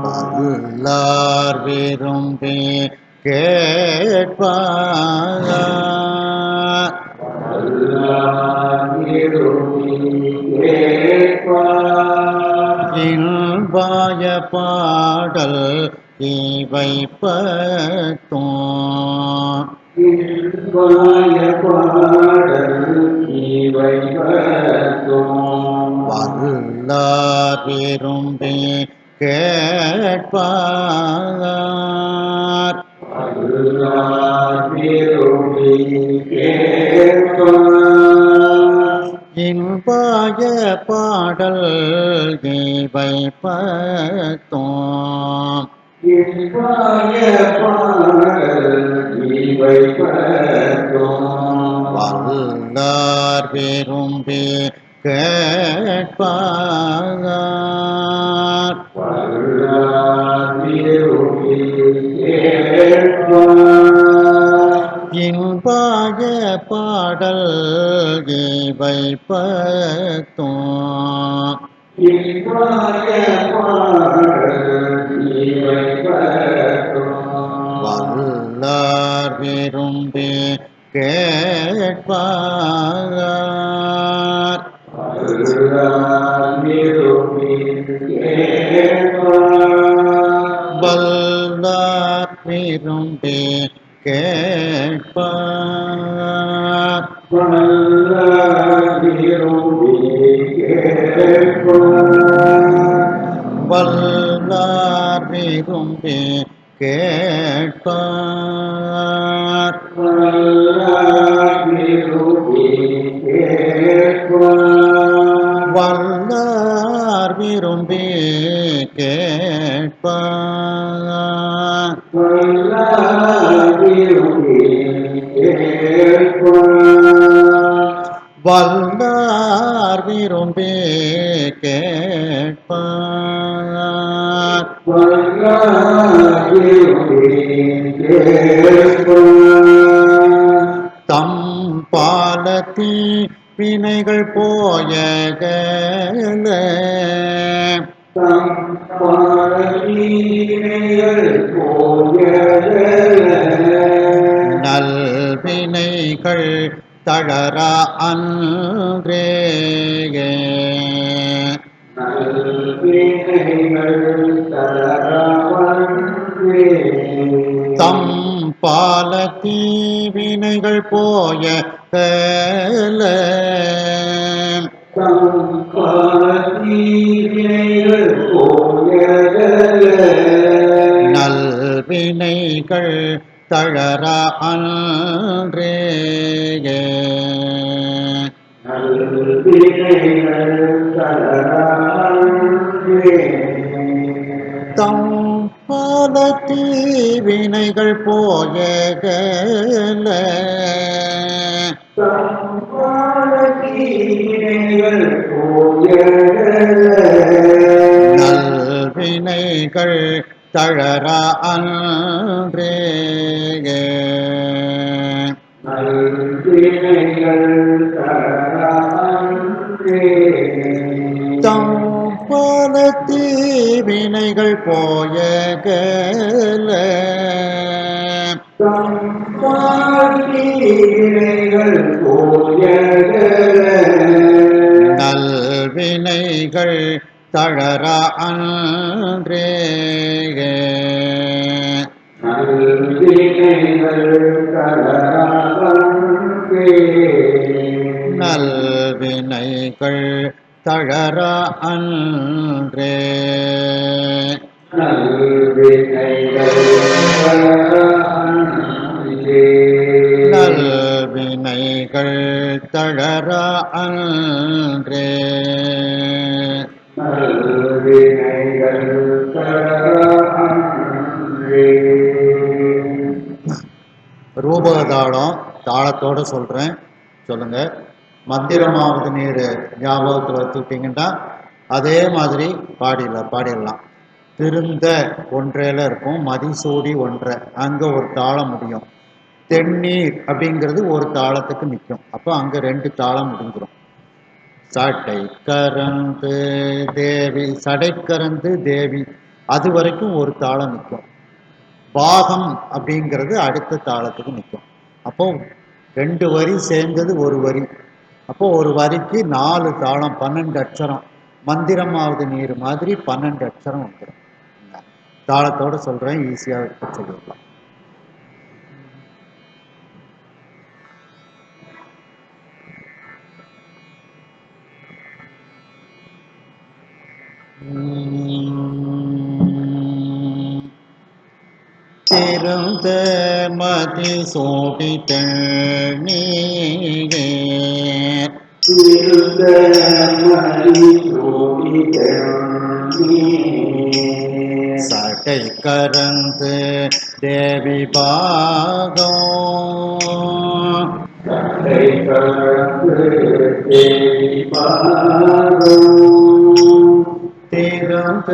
பல்லார் விரும்பி கேட்பார் இன்பாய பாடல் இவைப்பத்தோம் வல்லார் விரும்பி கேட்பார். இன்பாய பாடல் இவை பத்தோம். வல்லார் விரும்பி கேட்பார். இன்பாய பாடல் இவை பத்தோம். வல்லார் விரும்பி கேட்பார். வல்லார் விரும்பி கேட்பார். வல்லார் விரும்பி கேட்பார். வல்லார் விரும்பி கேட்பார். வல்லார் விரும்பி கேட்பார். தம் பாலத்தி வினைகள் போயகல நல்வினைகள் தளர அன்றேயே. தம் பால தீவினைகள் போய நல்வினைகள் தளர அன்றேயே. தம் பால தீவினைகள் போயகல நல்வினைகள் தளர அன்றேயே. தம் பால தீவினைகள் போயகல நல்வினைகள் தளர அன்றேயே. நல்வினைகள் தளர அன்றே. நல்வினைகள் தளர அன்றே. ரூபகதாளம் தாளத்தோடு சொல்கிறேன், சொல்லுங்க. மந்திரமாவது நீர் ஞாபகத்தில் வச்சுக்கிட்டிங்கன்னா அதே மாதிரி பாடிடலாம். திருந்த ஒன்றையில் இருக்கும், மதிசூடி ஒன்றை, அங்கே ஒரு தாளம் முடியும். தென்னீர் அப்படிங்கிறது ஒரு தாளத்துக்கு நிற்கும், அப்போ அங்கே 2 தாளம் முடிஞ்சிடும். சடை கறந்து தேவி, சடை கறந்து தேவி, அது வரைக்கும் ஒரு தாளம் நிற்கும். பாகம் அப்படிங்கிறது அடுத்த தாளத்துக்கு நிற்கும். அப்போ 2 வரி சேர்ந்தது ஒரு வரி. அப்போ ஒரு வரிக்கு 4 தாளம், 12 அட்சரம். மந்திரமாவது நீர் மாதிரி 12 அட்சரம் வந்துடும். தாளத்தோடு சொல்கிறேன், ஈஸியாக இருக்க சொல்லிடலாம். திருந்த மதி சோடித்த நீர் திருந்த மதி சோடித்த சடை கரந்து தேவி பாகம் சடை கரந்து தேவி பாகம் திருந்த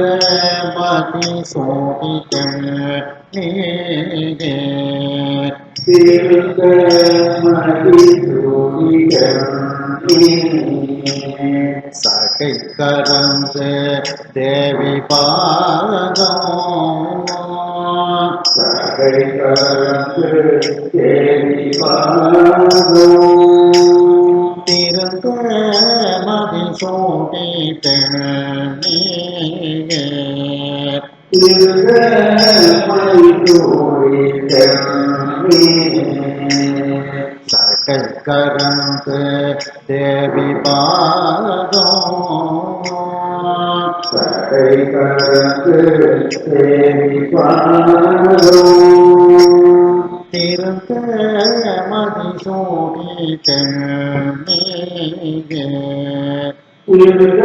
மதி சோடித்த நீர் திருந்த மதி சோடித்த சகை கரந்து தேவி பாதம் சகை கரந்து தேவி பாதம் திருந்த மதி சோடித்த நீர் திருந்த மதி சோடித்த சகை கரந்து தேவி பாதம் சகை கரந்து தேவி பாதம் திருந்த மதி சோடித்த நீர் திருந்த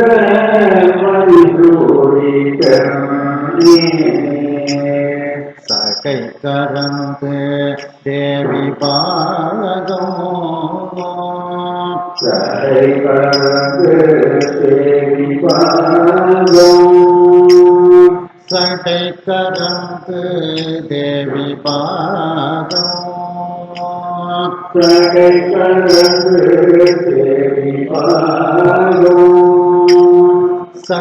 மதி சோடித்த சகை கரந்து தேவி பாதம் சகை கரந்து தேவி பாதம் சகை கரந்து தேவி பாதம் சகை கரந்து தேவி பாதம்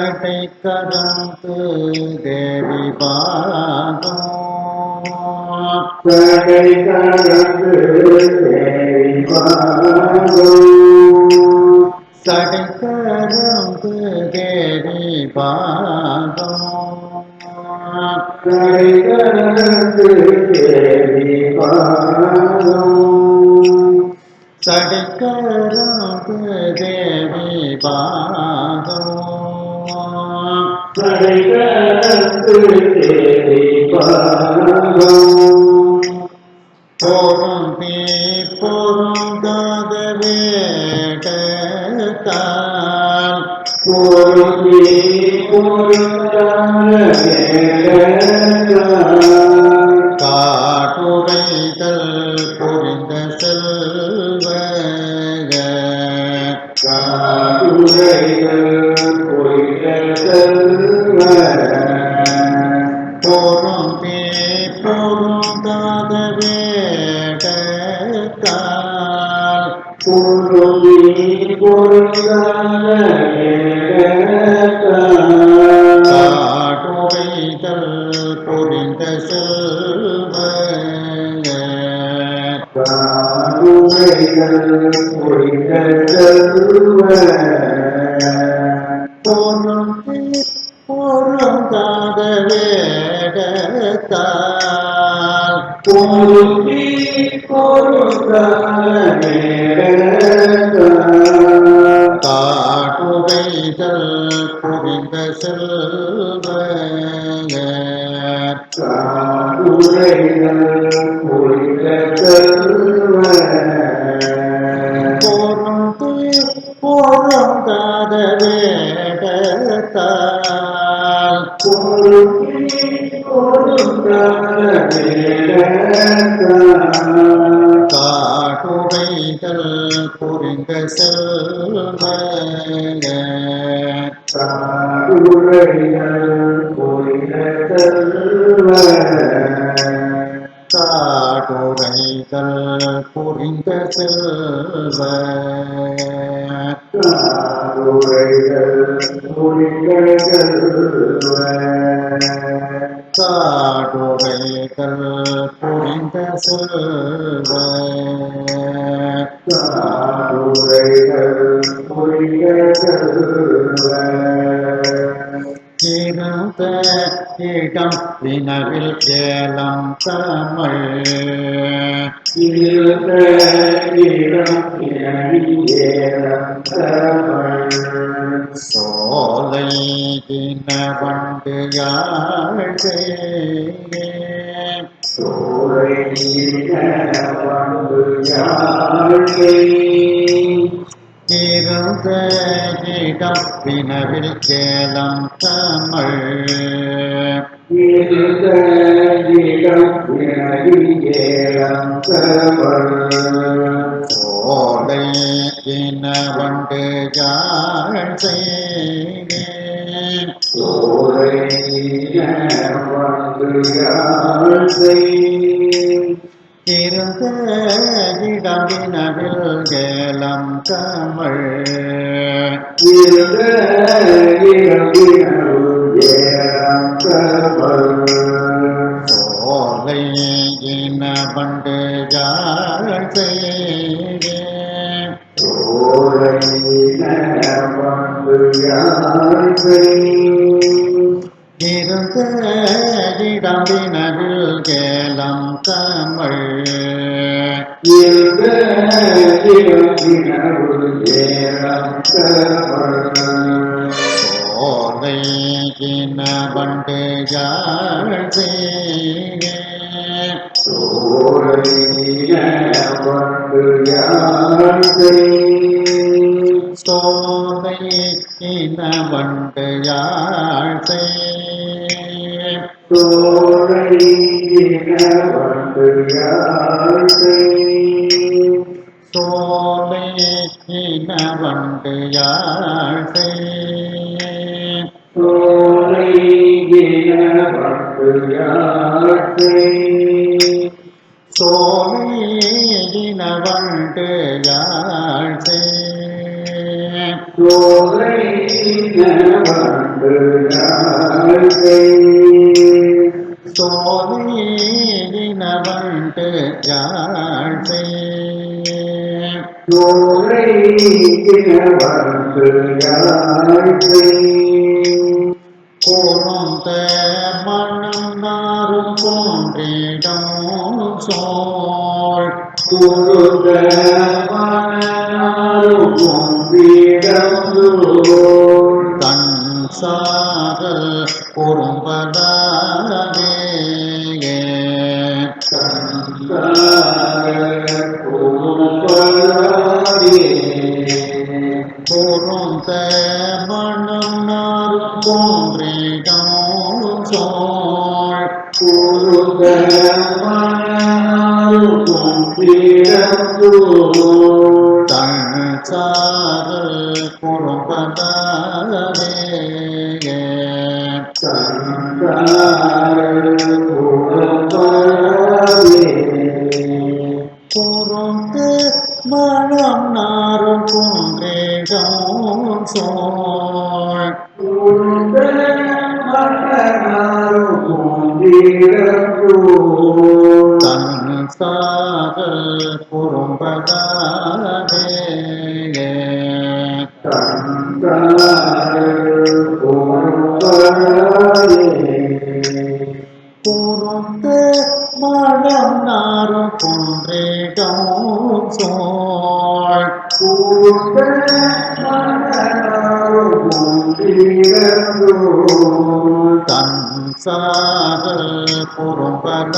சகை கரந்து தேவி பாதம் சகை கரந்து தேவி பாதம் சகை கரந்து தேவி பாதம் சகை கரந்து தேவி பாதம் சகை கரந்து தேவி பாதம் சகை கரந்து தேவி பாதம் பொருந்தி பொருந்தாத வேடத்தால் பொருந்தி பொருந்தாத வேடத்தால் காட்டுரைதல் புரிந்த செல்வ காட்டுரைகள் பொய்த செல்வ பொருந்தி பொருந்தாத வேடத்தால் பொருந்தி பொருந்தாத வேடத்தால் காட்டுரைதல் புரிந்த செல்வ காட்டுரைகள் பொய்த செல்வ பொருந்தி பொருந்தாத வேடத்தால் பொருந்தி பொருந்தாத வேடத்தால் காட்டுரைதல் புரிந்த செல்வ காட்டுரைகள் பொய்த செல்வ பொருந்தி பொருந்தாத வேடத்தால் பொருந்தி பொருந்தாத வேடத்தால் காட்டுரைதல் புரிந்த செல்வ காட்டுரைகள் பொய்த செல்வ காட்டுரைதல் புரிந்த செல்வ காட்டுரைகள் பொய்த செல்வ காட்டுரைதல் புரிந்த செல்வ காட்டுரைகள் பொய்த செல்வ இருந்த இடம் வினவில் ஏலம் தமிழ் இருந்த இடம் ஏலம் தமிழ் சோலை தின வண்டு யாழ் சோலை வந்து யாழ்கை இருந்த இடம் வினவில் கேலம் தமிழ் இருந்த இடம் ஏலம் தமிழ் சோலை இன வண்டு யாழ் செய்தேன் சோலை வந்து யாழ்கை இருந்த இடம் வினவில் கேலம் தமிழ் இருந்த இடம் ஏலம் தமிழ் சோலை இன வண்டு யாழ் செய்தேன் சோலை வந்து யாழ்கை இருந்த இடம் வினவில் கேலம் தமிழ் இருந்த இடம் ஏலம் தமிழ் சோலை இன வண்டு யாழ் செய்தேன் சோலை வந்து யாழ்கை சோலை இன வண்டு யாழ் செய்தேன் சோலை வந்து யாழ்கை சோலை இன வண்டு யாழ் செய்தேன் சோலை வந்து யாழ்கை சோலை இன வண்டு யாழ் செய்தேன் சோலை வந்து யாழ்கை சோலை இன வண்டு யாழ் செய்தேன் சோலை வந்து யாழ்கை கூர்ந்த மனம் நாரும் போன்றிடம் சோழ் குருத மணநாளும் பொங்கிடந்தோள் தன் சாரல் குறும்பதாவே கூர்ந்த மனம் நாரும் போன்றிடம் சோழ் தன் சாரல் குறும்பதாவே கூர்ந்து மனம் நாரும் போன்றிடம் சோழ் தன் சாரல் குறும்பதாவே கூர்ந்து மனம் நாரும் போன்றிடம் சோழ் தன் சாரல் குறும்பதாவே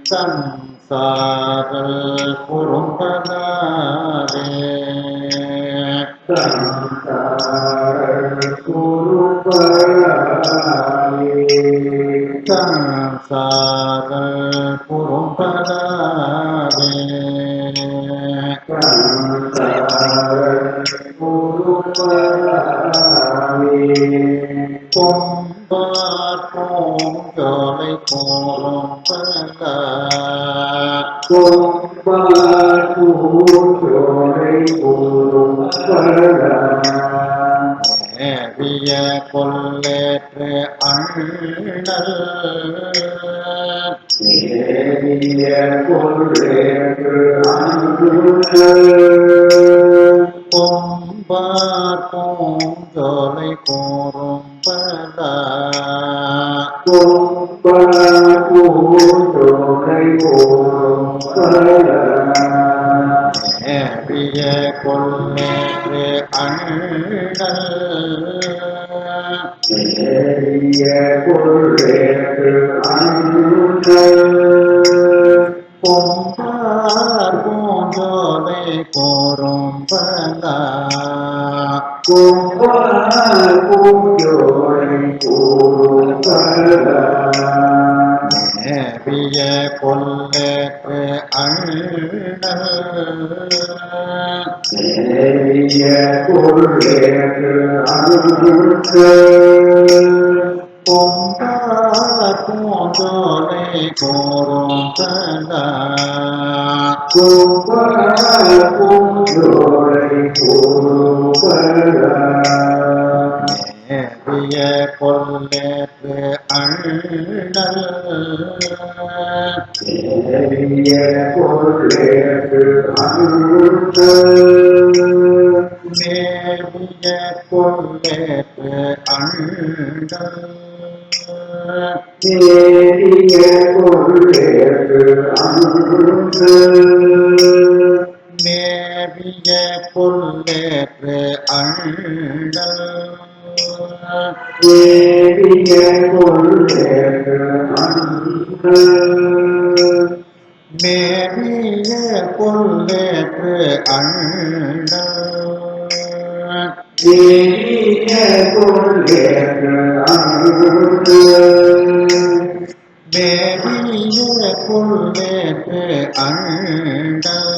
தன் சாரல் குறும்பதாவே தன் சாரல் குறும்பதாவே கொம்பார் பூஞ்சோலை கோரம்பல மேவிய கொல்லேற்று அண்ணல் கொம்பார் பூஞ்சோலை கோரம்பல மேவிய கொல்லேற்று அண்ணல் மேவிய கொல்லேற்று அண்ணல் பொம்பார் பூஞ்சோலை கோரும்பலா கொம்பார் பூஞ்சோலை கோரும்பலா மேவிய கொல்லேற்று அண்ணல் மேவிய கொல்லேற்று அண்ணல் பொம்பார் பூஞ்சோலை கோரும்பலா கொம்பார் பூஞ்சோலை கோரும்பலா மேவிய கொல்லேற்று அண்ணல் மேவிய கொல்லேற்று அண்ணல் மேவிய கொல்லேற்று அண்ணல் மேவிய கொல்லேற்று அண்ணல் மேவிய கொல்லேற்று அண்ணல் மேவிய கொல்லேற்று அண்ணல் மேவிய கொல்லேற்று அண்ணல் மேவிய கொல்லேற்று அண்ணல் மேவிய கொல்லேற்று அண்ணல்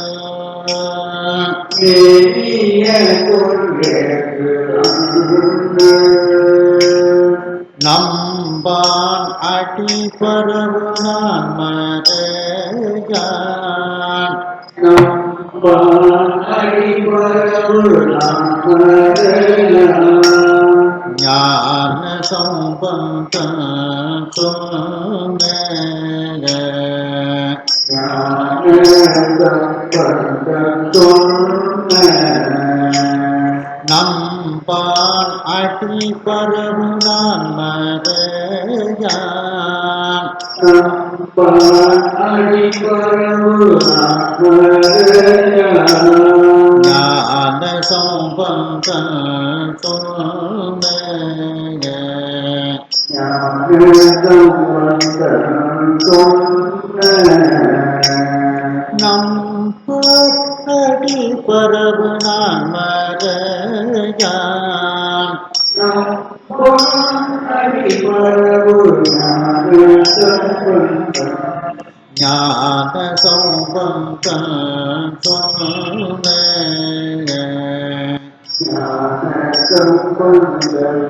மேவிய கொல்லேற்று அண்ணல் நம்பான் அடி பரவு நான் மறையான் நம்பான் அடிபரவு நாமரையான் ஞான சம்பந்தம் சொன்ன ஞான சம்பந்தம் சொன்ன நம்பான் அடி பரவு நான் மறையான் நம்பான் அடிபரவு நாமரையான் ஞான சம்பந்தம் சொன்ன ஞான சம்பந்தம் சொன்ன நம் அடி பரவு நான் மறையான் நம்பான் அடிபரவு நாமரையான் ஞான சம்பந்தம் சொன்ன ஞான சம்பந்தம்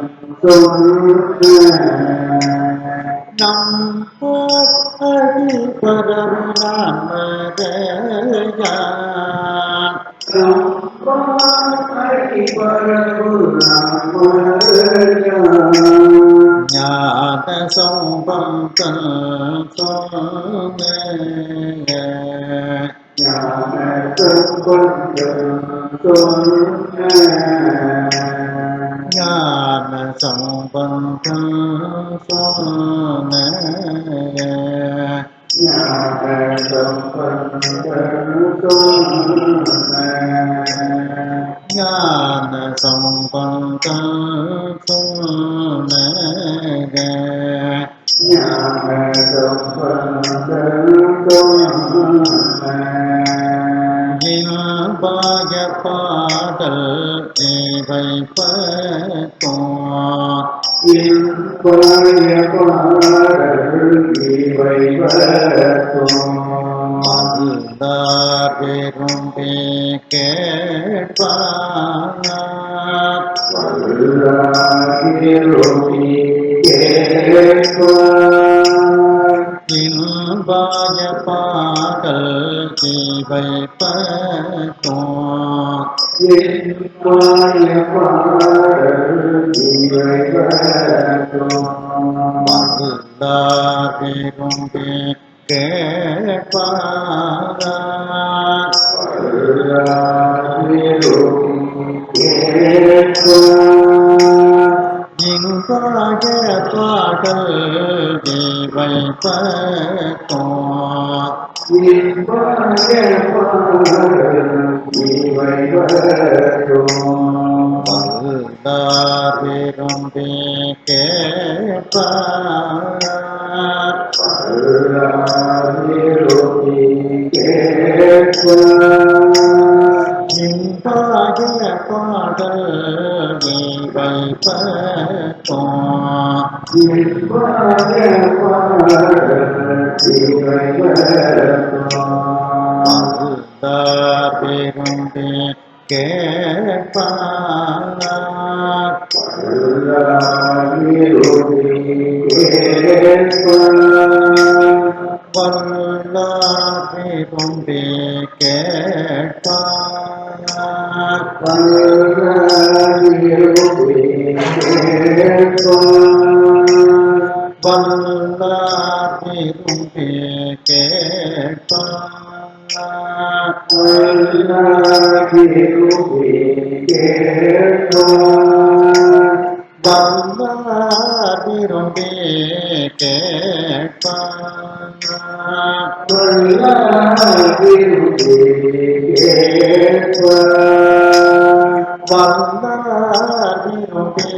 சொன்ன நம் அடி பரவு நான் மறையான் நம்பான் அடிபரவு நாமரையான் ஞான சம்பந்தம் சொன்ன ஞான சம்பந்தம் சொன்ன ஞான சம்பந்தம் சொன்ன ஞான சம்பந்தம் சொன்ன ஞான சம்பந்தம் சொன்ன ஞான சம்பந்தம் சொன்ன இல்பாய பாடல் இவை பத்தோம் இல்பாய பாடல் இவை பத்தும் வந்தார் விரும்பி கேட்பார் வல்லாகிருமி கேட்பார் இல்பாய பாடல் இவை பத்தோம் இல்பாய பாடல் இவை பத்தும் வந்தார் விரும்பி கேட்பார் வல்லாகிருமி கேட்பார் இன்பாக பாடல் தேவை பத்தோ வல்லார் விரும்பி கேட்பார் இன்பாக பாடல் தேவை பத்தோ வல்லார் விரும்பி கேட்பார் வல்லார் விரும்பி கேட்பார் வல்லார் விரும்பி கேட்பார் வல்லார் விரும்பி கேட்பார் வல்லார் விரும்பி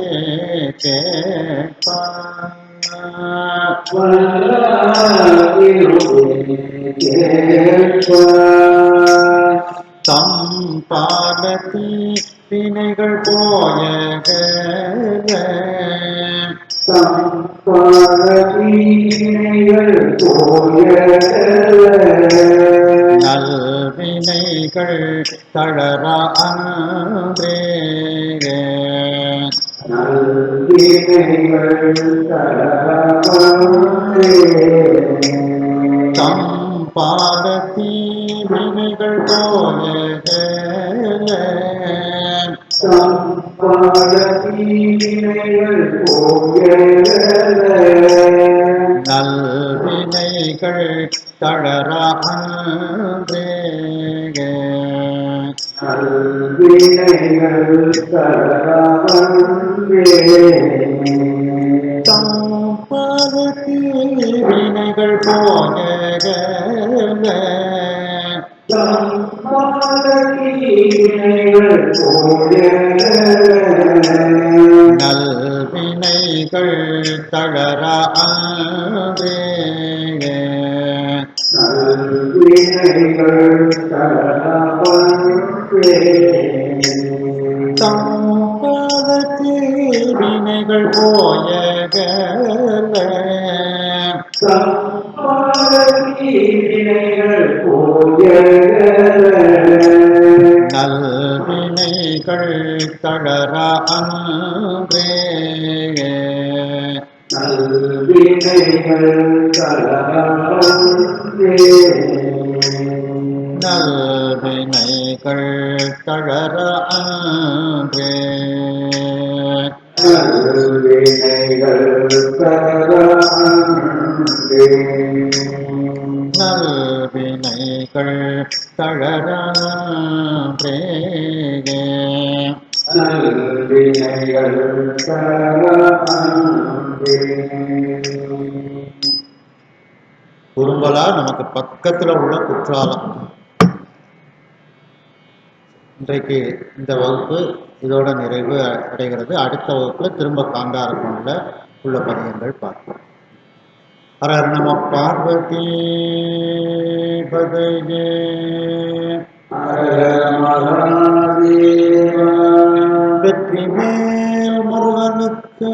கேட்பார் தம் பாலத்தி வினைகள் போயக நல்வினைகள் தளர அன்றே தம் பாலத்தி வினைகள் போயக நல்வினைகள் தளர அன்றே தம் பாலத்தி வினைகள் போயக நல்வினைகள் தளர அன்றே தம் பாலத்தி வினைகள் போயக நல்வினைகள் தளர அன்றே நல்வினைகள் தளர அன்றே நல்வினைகள் தளர அன்றே குறும்பலா நமக்கு பக்கத்துல உள்ள குற்றாலம். இன்றைக்கு இந்த வகுப்பு இதோட நிறைவு அடைகிறது. அடுத்த வகுப்புல திரும்ப காந்தாரக்குள்ள உள்ள பதியங்கள் பார்ப்போம். ஹர ஹர நம பார்வதி பதையே வெற்றி மேல் முருகனுக்கு